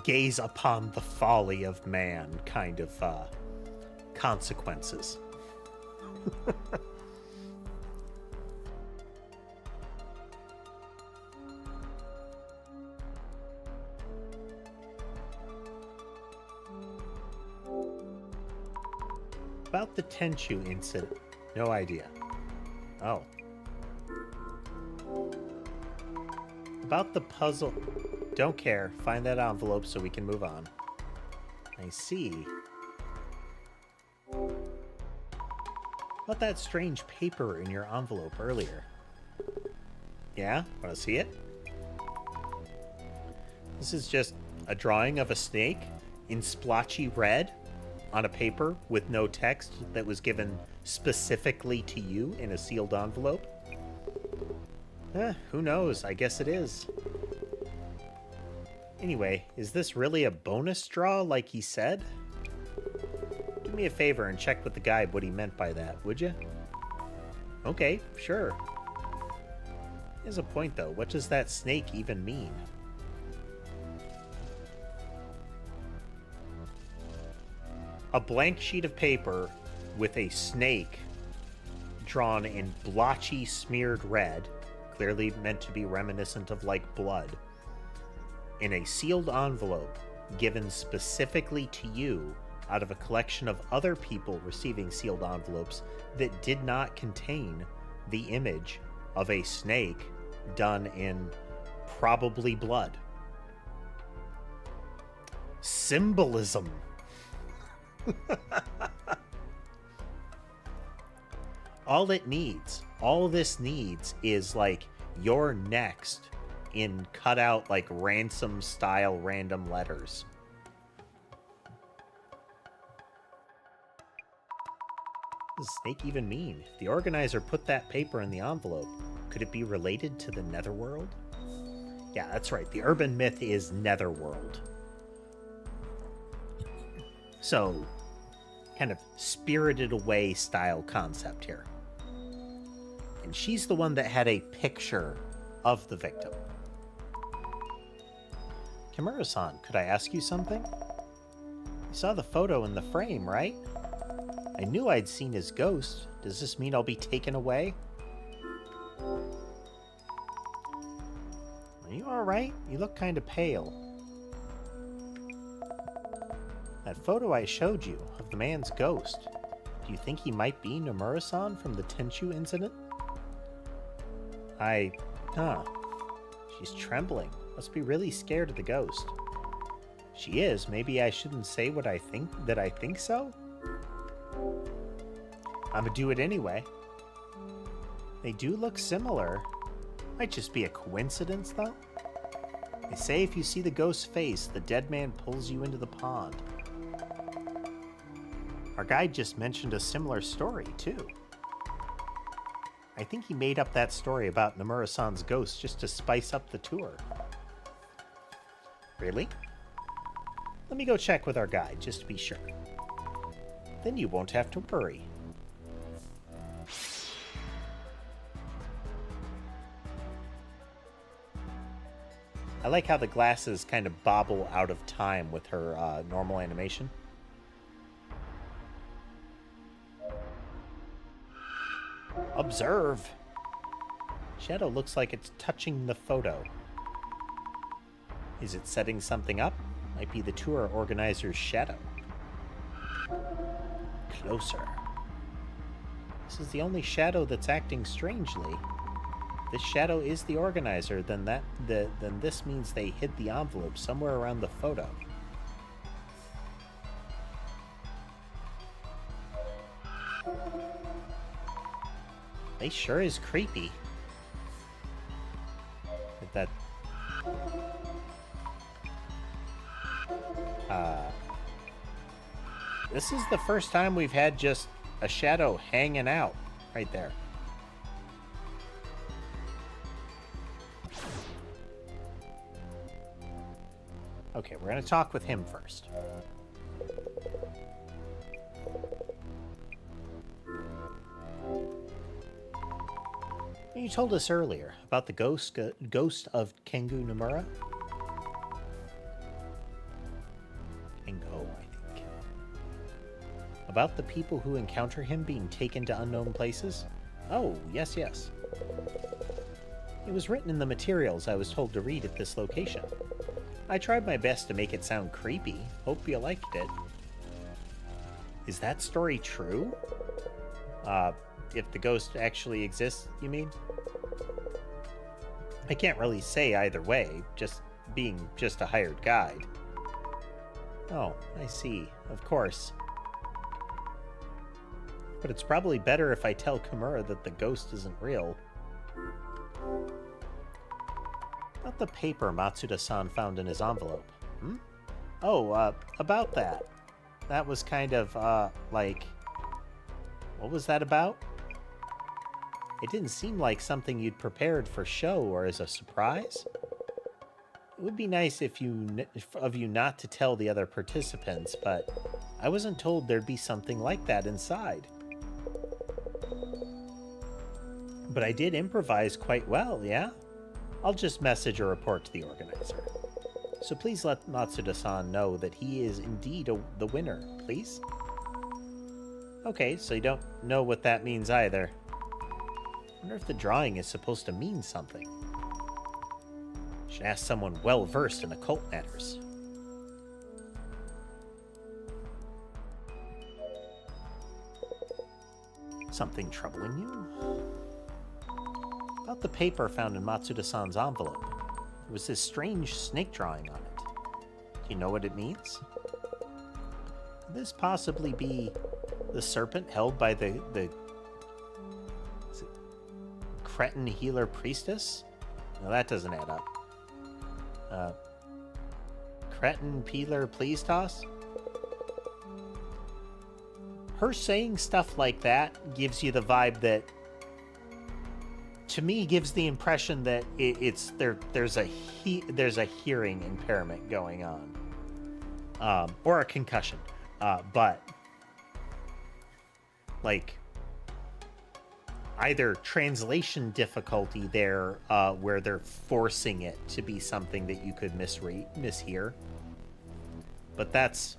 gaze upon the folly of man kind of consequences. About the Tenchu incident. No idea. Oh. About the puzzle. Don't care. Find that envelope so we can move on. I see. About that strange paper in your envelope earlier. Yeah? Want to see it? This is just a drawing of a snake in splotchy red on a paper with no text that was given specifically to you in a sealed envelope. Who knows? I guess it is. Anyway, is this really a bonus draw like he said? Do me a favor and check with the guide what he meant by that, would you? Okay, sure. There's a point though. What does that snake even mean? A blank sheet of paper with a snake drawn in blotchy smeared red, clearly meant to be reminiscent of like blood, in a sealed envelope given specifically to you out of a collection of other people receiving sealed envelopes that did not contain the image of a snake done in probably blood. Symbolism. All this needs is like your next in cut out like ransom style random letters. What does snake even mean? If the organizer put that paper in the envelope, could it be related to the netherworld? Yeah, that's right. The urban myth is netherworld. So, kind of Spirited Away style concept here. And she's the one that had a picture of the victim. Kimura-san, could I ask you something? You saw the photo in the frame, right? I knew I'd seen his ghost. Does this mean I'll be taken away? Are you alright? You look kind of pale. That photo I showed you of the man's ghost. Do you think he might be Nomura-san from the Tenchu incident? Huh. She's trembling. Must be really scared of the ghost. She is. Maybe I shouldn't say what I think so? I'ma do it anyway. They do look similar. Might just be a coincidence, though. They say if you see the ghost's face, the dead man pulls you into the pond. Our guide just mentioned a similar story, too. I think he made up that story about Nomura-san's ghost just to spice up the tour. Really? Let me go check with our guide, just to be sure. Then you won't have to worry. I like how the glasses kind of bobble out of time with her normal animation. Observe! Shadow looks like it's touching the photo. Is it setting something up? Might be the tour organizer's shadow. Closer. This is the only shadow that's acting strangely. If this shadow is the organizer, then this means they hid the envelope somewhere around the photo. They sure is creepy. That this is the first time we've had just a shadow hanging out right there. Okay, we're gonna talk with him first. You told us earlier about the ghost of Kengu Nomura? Kengo, I think. About the people who encounter him being taken to unknown places? Oh, yes. It was written in the materials I was told to read at this location. I tried my best to make it sound creepy. Hope you liked it. Is that story true? If the ghost actually exists, you mean? I can't really say either way, just being a hired guide. Oh, I see. Of course. But it's probably better if I tell Kimura that the ghost isn't real. About the paper Matsuda-san found in his envelope. Hmm? Oh, about that. That was kind of, like... What was that about? It didn't seem like something you'd prepared for show or as a surprise. It would be nice of you not to tell the other participants, but I wasn't told there'd be something like that inside. But I did improvise quite well, yeah? I'll just message a report to the organizer. So please let Matsuda-san know that he is indeed the winner, please? Okay, so you don't know what that means either. I wonder if the drawing is supposed to mean something. Should ask someone well-versed in occult matters. Something troubling you? About the paper found in Matsuda-san's envelope. There was this strange snake drawing on it. Do you know what it means? Could this possibly be the serpent held by the is it Cretan healer priestess? No, that doesn't add up. Cretan peeler please toss? Her saying stuff like that gives you the vibe that, to me, gives the impression that there's a hearing impairment going on, or a concussion, but like either translation difficulty there, where they're forcing it to be something that you could mishear, but that's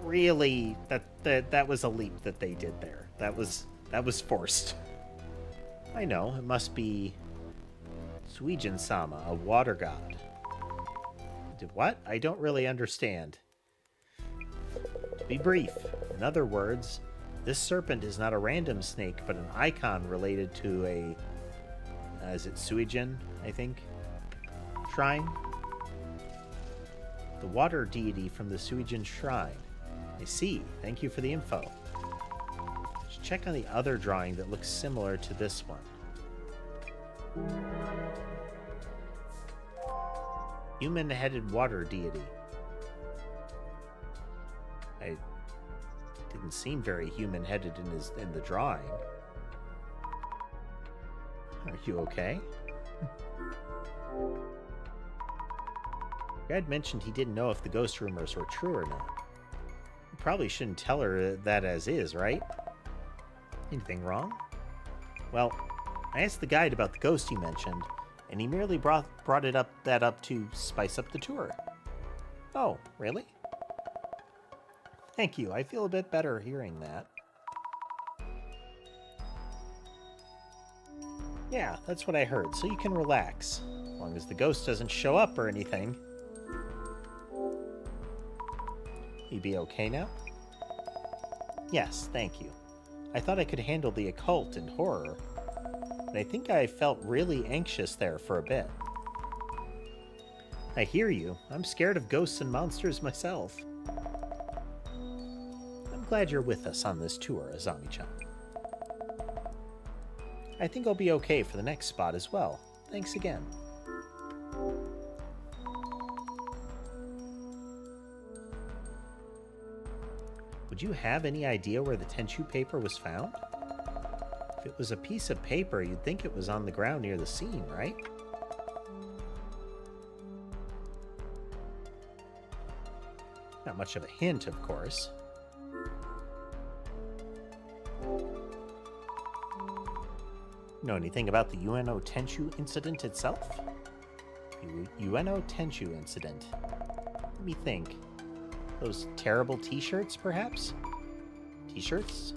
really that was a leap that they did there. That was forced. I know, it must be Suijin-sama, a water god. What? I don't really understand. To be brief, in other words, this serpent is not a random snake, but an icon related to a... is it Suijin, I think? Shrine? The water deity from the Suijin shrine. I see. Thank you for the info. Let's check on the other drawing that looks similar to this one. Human-headed water deity. I didn't seem very human-headed in the drawing. Are you okay? Brad mentioned he didn't know if the ghost rumors were true or not. You probably shouldn't tell her that as is, right? Anything wrong? Well, I asked the guide about the ghost you mentioned, and he merely brought that up to spice up the tour. Oh, really? Thank you. I feel a bit better hearing that. Yeah, that's what I heard, so you can relax. As long as the ghost doesn't show up or anything. You be okay now? Yes, thank you. I thought I could handle the occult and horror, but I think I felt really anxious there for a bit. I hear you. I'm scared of ghosts and monsters myself. I'm glad you're with us on this tour, Azami-chan. I think I'll be okay for the next spot as well. Thanks again. Would you have any idea where the Tenchu paper was found? If it was a piece of paper, you'd think it was on the ground near the scene, right? Not much of a hint, of course. Know anything about the Ueno Tenchu incident itself? Ueno Tenchu incident. Let me think. Those terrible t-shirts, perhaps? T-shirts?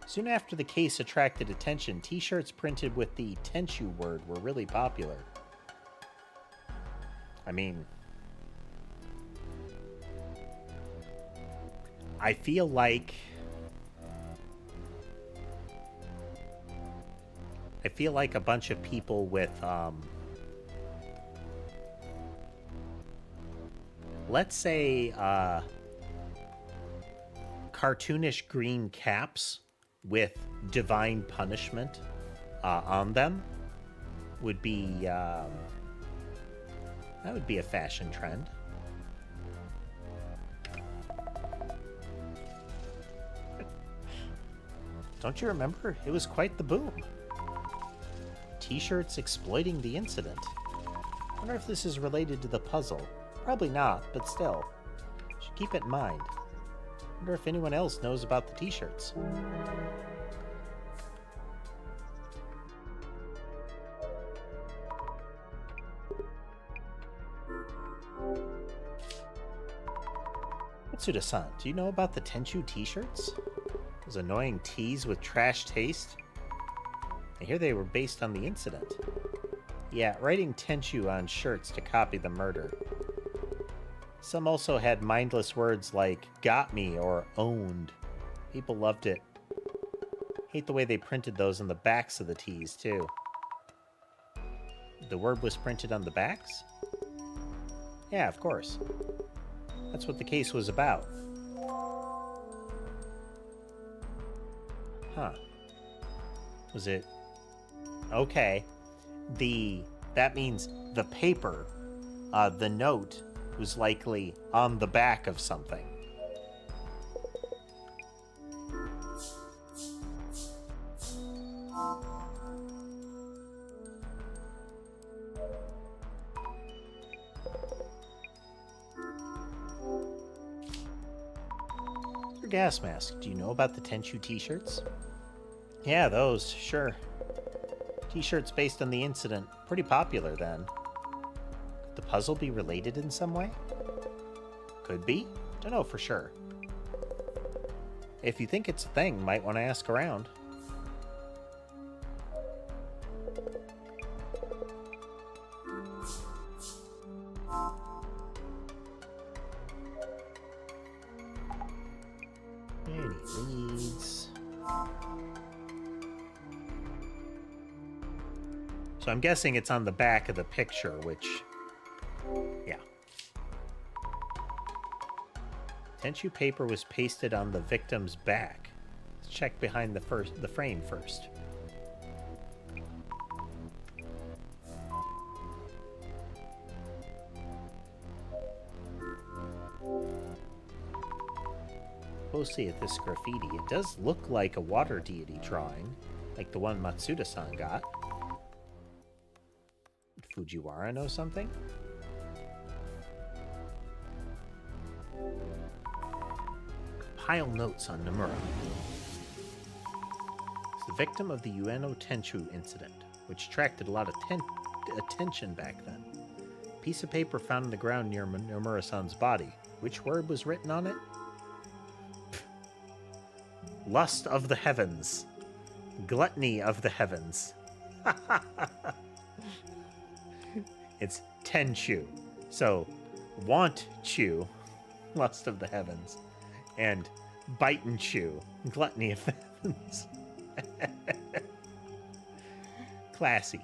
Soon after the case attracted attention, t-shirts printed with the Tenchu word were really popular. I mean, I feel like a bunch of people with, let's say, cartoonish green caps with divine punishment on them would be, that would be a fashion trend. Don't you remember? It was quite the boom. T-shirts exploiting the incident. I wonder if this is related to the puzzle. Probably not, but still. Should keep it in mind. Wonder if anyone else knows about the t-shirts. Matsuda-san, do you know about the Tenchu t-shirts? Those annoying tees with trash taste? I hear they were based on the incident. Yeah, writing Tenchu on shirts to copy the murder. Some also had mindless words like got me or owned. People loved it. Hate the way they printed those on the backs of the tees, too. The word was printed on the backs? Yeah, of course. That's what the case was about. Huh. Was it... Okay. That means the paper, the note, was likely on the back of something. Your gas mask. Do you know about the Tenchu t-shirts? Yeah, those, sure. T-shirts based on the incident. Pretty popular then. Could the puzzle be related in some way? Could be. Don't know for sure. If you think it's a thing, might want to ask around. Any leads? So I'm guessing it's on the back of the picture, which, yeah. Tissue paper was pasted on the victim's back. Let's check behind the frame first. Closely at this graffiti, it does look like a water deity drawing, like the one Matsuda-san got. Would Fujiwara know something? Compile notes on Nomura. He's the victim of the Ueno Tenchu incident, which attracted a lot of attention back then. A piece of paper found on the ground near Nomura-san's body. Which word was written on it? Lust of the heavens. Gluttony of the heavens. It's Tenchu. So, want chew, lust of the heavens, and bite and chew, gluttony of the heavens. Classy.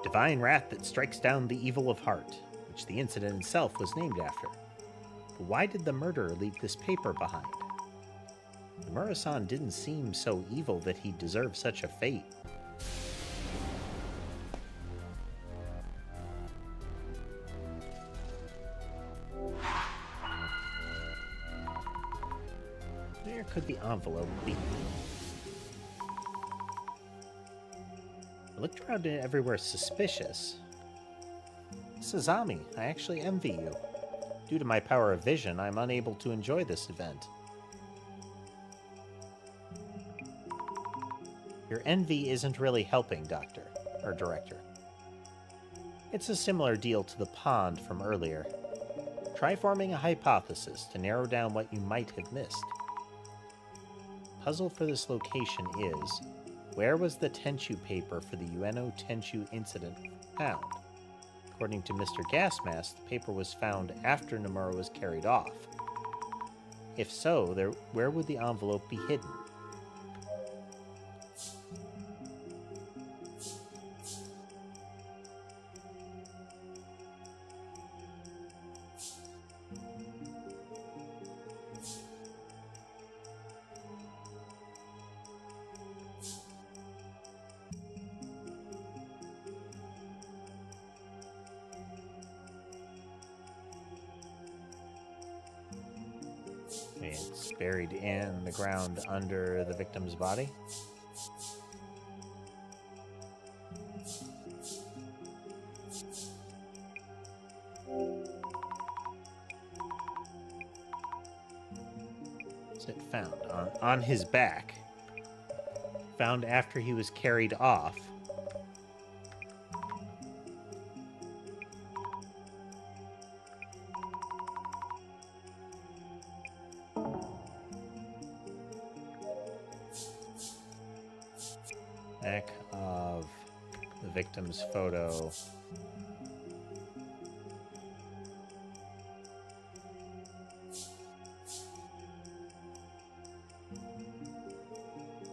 Divine wrath that strikes down the evil of heart, which the incident itself was named after. But why did the murderer leave this paper behind? Nomura-san didn't seem so evil that he deserved such a fate. Where could the envelope be? I looked around everywhere suspicious. Sazami, I actually envy you. Due to my power of vision, I'm unable to enjoy this event. Your envy isn't really helping, Director. It's a similar deal to the pond from earlier. Try forming a hypothesis to narrow down what you might have missed. Puzzle for this location is, where was the Tenchu paper for the Ueno Tenchu incident found? According to Mr. Gasmask, the paper was found after Nomura was carried off. If so, where would the envelope be hidden? It's buried in the ground under the victim's body. What's it found? On his back. Found after he was carried off. Back of the victim's photo.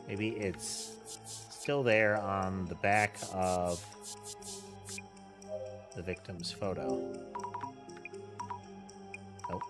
Maybe it's still there on the back of the victim's photo. Nope.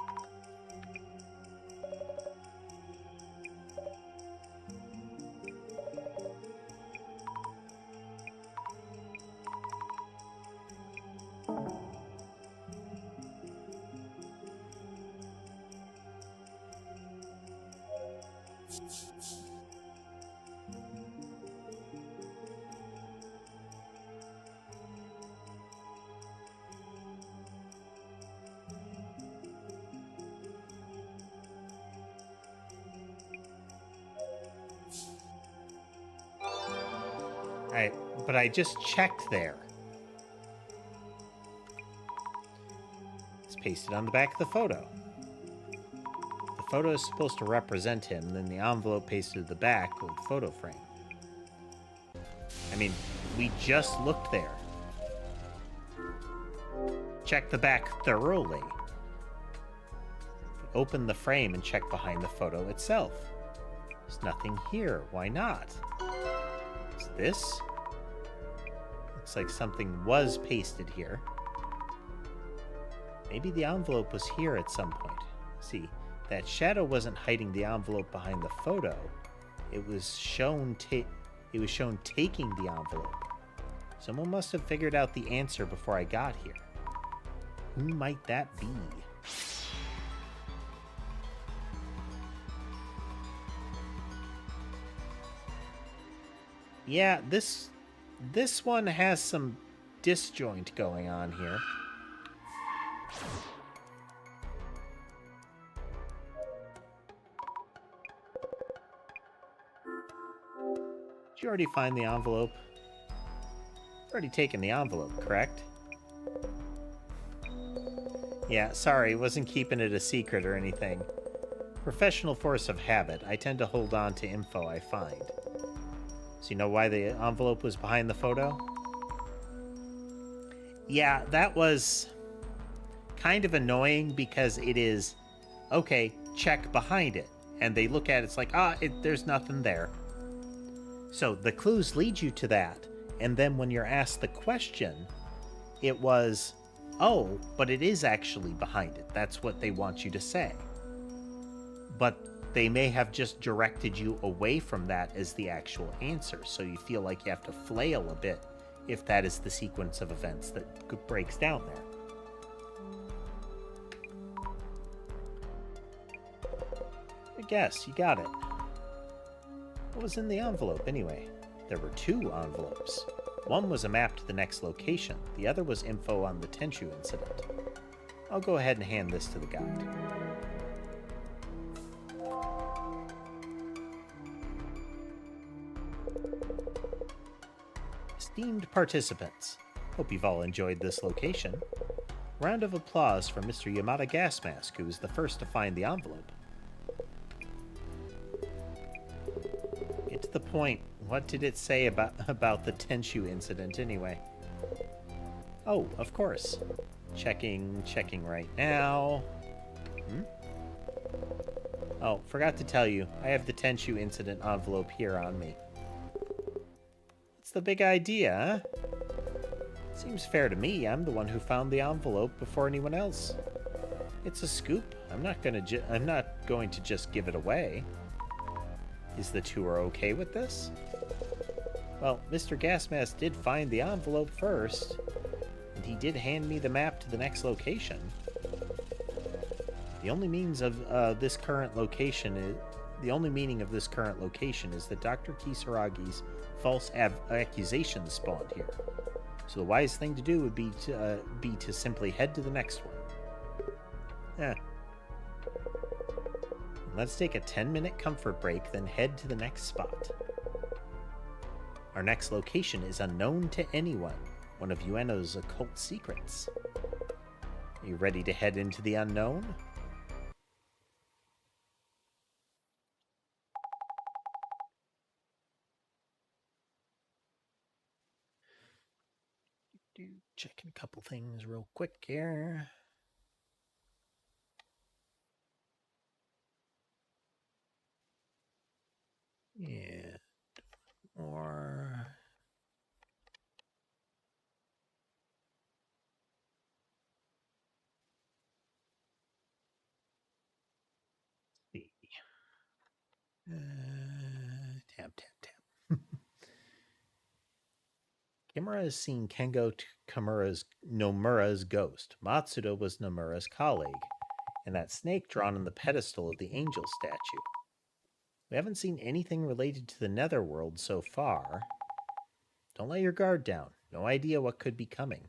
But I just checked there. It's pasted on the back of the photo. The photo is supposed to represent him, then the envelope pasted to the back of the photo frame. I mean, we just looked there. Check the back thoroughly. open the frame and check behind the photo itself. There's nothing here. Why not? Is this? Looks like something was pasted here. Maybe the envelope was here at some point. See, that shadow wasn't hiding the envelope behind the photo. It was shown taking the envelope. Someone must have figured out the answer before I got here. Who might that be? Yeah, this one has some disjoint going on here. Did you already find the envelope? Already taken the envelope, correct? Yeah, sorry, wasn't keeping it a secret or anything. Professional force of habit, I tend to hold on to info I find. So you know why the envelope was behind the photo? Yeah, that was kind of annoying because it is, okay, check behind it. And they look at it, it's like, there's nothing there. So the clues lead you to that. And then when you're asked the question, it was, oh, but it is actually behind it. That's what they want you to say. But they may have just directed you away from that as the actual answer. So you feel like you have to flail a bit if that is the sequence of events that breaks down there. I guess, you got it. What was in the envelope anyway? There were 2 envelopes. One was a map to the next location. The other was info on the Tenchu incident. I'll go ahead and hand this to the guide. Esteemed participants, hope you've all enjoyed this location. Round of applause for Mr. Yamada Gasmask, who was the first to find the envelope. Get to the point. What did it say about the Tenchu incident anyway? Oh, of course. Checking right now. Oh, forgot to tell you. I have the Tenchu incident envelope here on me. What's the big idea, huh? Seems fair to me. I'm the one who found the envelope before anyone else. It's a scoop. I'm not going to just give it away. Is the tour okay with this? Well, Mr. Gasmask did find the envelope first, and he did hand me the map to the next location. The only meaning of this current location is that Dr. Kisaragi's false accusations spawned here. So the wise thing to do would be to simply head to the next one. Let's take a 10-minute comfort break, then head to the next spot. Our next location is unknown to anyone, one of Ueno's occult secrets. Are you ready to head into the unknown? Checking a couple things real quick here. Yeah. Or... Tab. Kimura has seen Kengo Nomura's ghost. Matsuda was Nomura's colleague, and that snake drawn on the pedestal of the angel statue. We haven't seen anything related to the netherworld so far. Don't let your guard down. No idea what could be coming.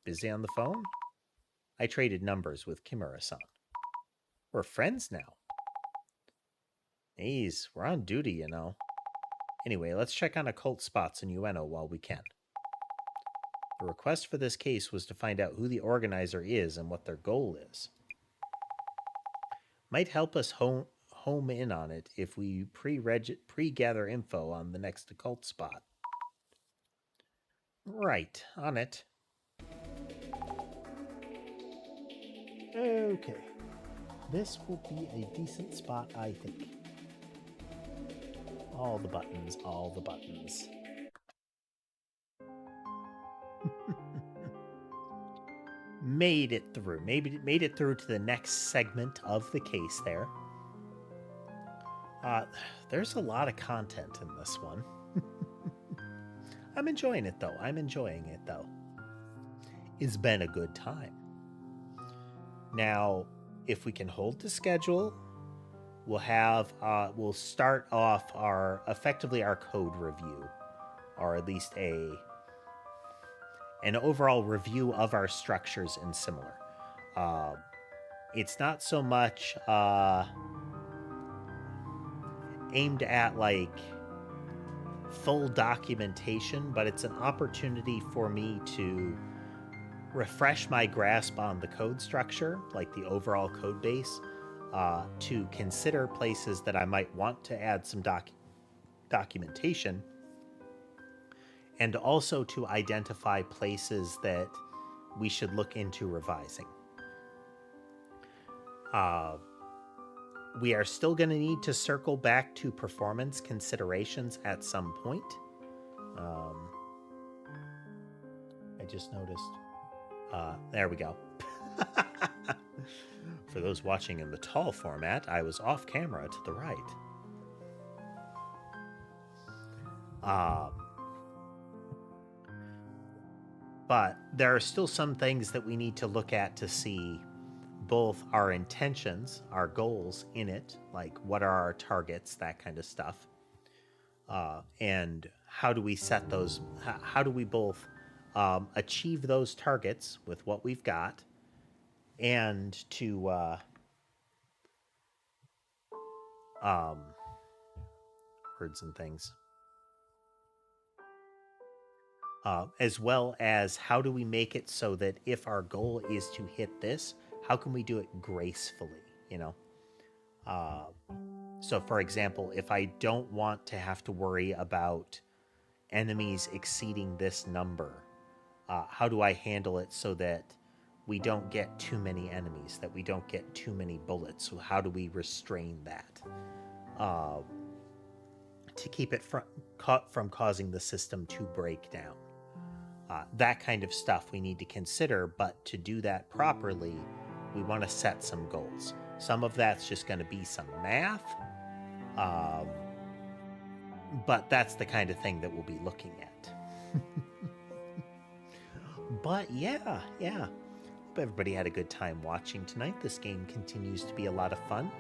Busy on the phone? I traded numbers with Kimura-san. We're friends now. Jeez, we're on duty, you know. Anyway, let's check on occult spots in Ueno while we can. The request for this case was to find out who the organizer is and what their goal is. Might help us home in on it if we pre-gather info on the next occult spot. Right, on it. Okay. This will be a decent spot, I think. All the buttons, all the buttons. Made it through. Maybe made it through to the next segment of the case there. There's a lot of content in this one. I'm enjoying it, though. It's been a good time. Now, if we can hold the schedule, we'll start off effectively our code review, or at least an overall review of our structures in similar. It's not so much aimed at like full documentation, but it's an opportunity for me to refresh my grasp on the code structure, like the overall code base, to consider places that I might want to add some documentation, and also to identify places that we should look into revising. We are still going to need to circle back to performance considerations at some point. I just noticed. There we go. For those watching in the tall format, I was off camera to the right. But there are still some things that we need to look at to see both our intentions, our goals in it, like what are our targets, that kind of stuff, and how do we set those, how do we both achieve those targets with what we've got, and to words and things, as well as how do we make it so that if our goal is to hit this, how can we do it gracefully, you know? So for example, if I don't want to have to worry about enemies exceeding this number, how do I handle it so that we don't get too many enemies, that we don't get too many bullets? So how do we restrain that to keep it from causing the system to break down? That kind of stuff we need to consider, but to do that properly, we want to set some goals. Some of that's just going to be some math, but that's the kind of thing that we'll be looking at. But yeah. Hope everybody had a good time watching tonight. This game continues to be a lot of fun.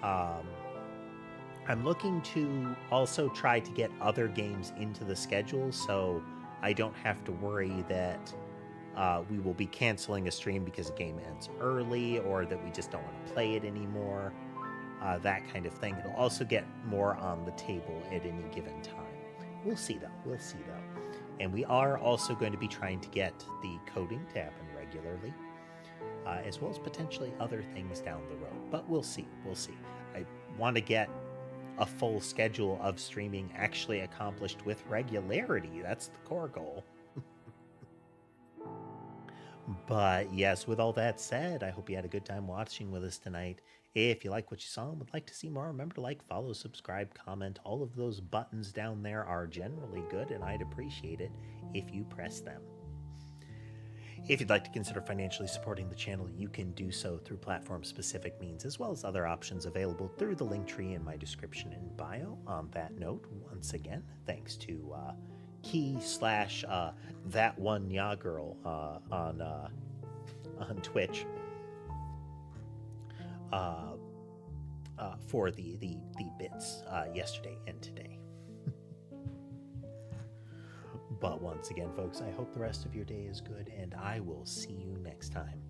I'm looking to also try to get other games into the schedule, so I don't have to worry that we will be canceling a stream because a game ends early, or that we just don't want to play it anymore, that kind of thing. It'll also get more on the table at any given time. We'll see though. And we are also going to be trying to get the coding to happen regularly, as well as potentially other things down the road. But we'll see. I want to get a full schedule of streaming actually accomplished with regularity. That's the core goal. But yes, with all that said, I hope you had a good time watching with us tonight. If you like what you saw and would like to see more, remember to like, follow, subscribe, comment. All of those buttons down there are generally good, and I'd appreciate it if you press them. If you'd like to consider financially supporting the channel, you can do so through platform-specific means, as well as other options available through the link tree in my description and bio. On that note, once again, thanks to that one ya girl on Twitch for the bits yesterday and today. But once again, folks, I hope the rest of your day is good, and I will see you next time.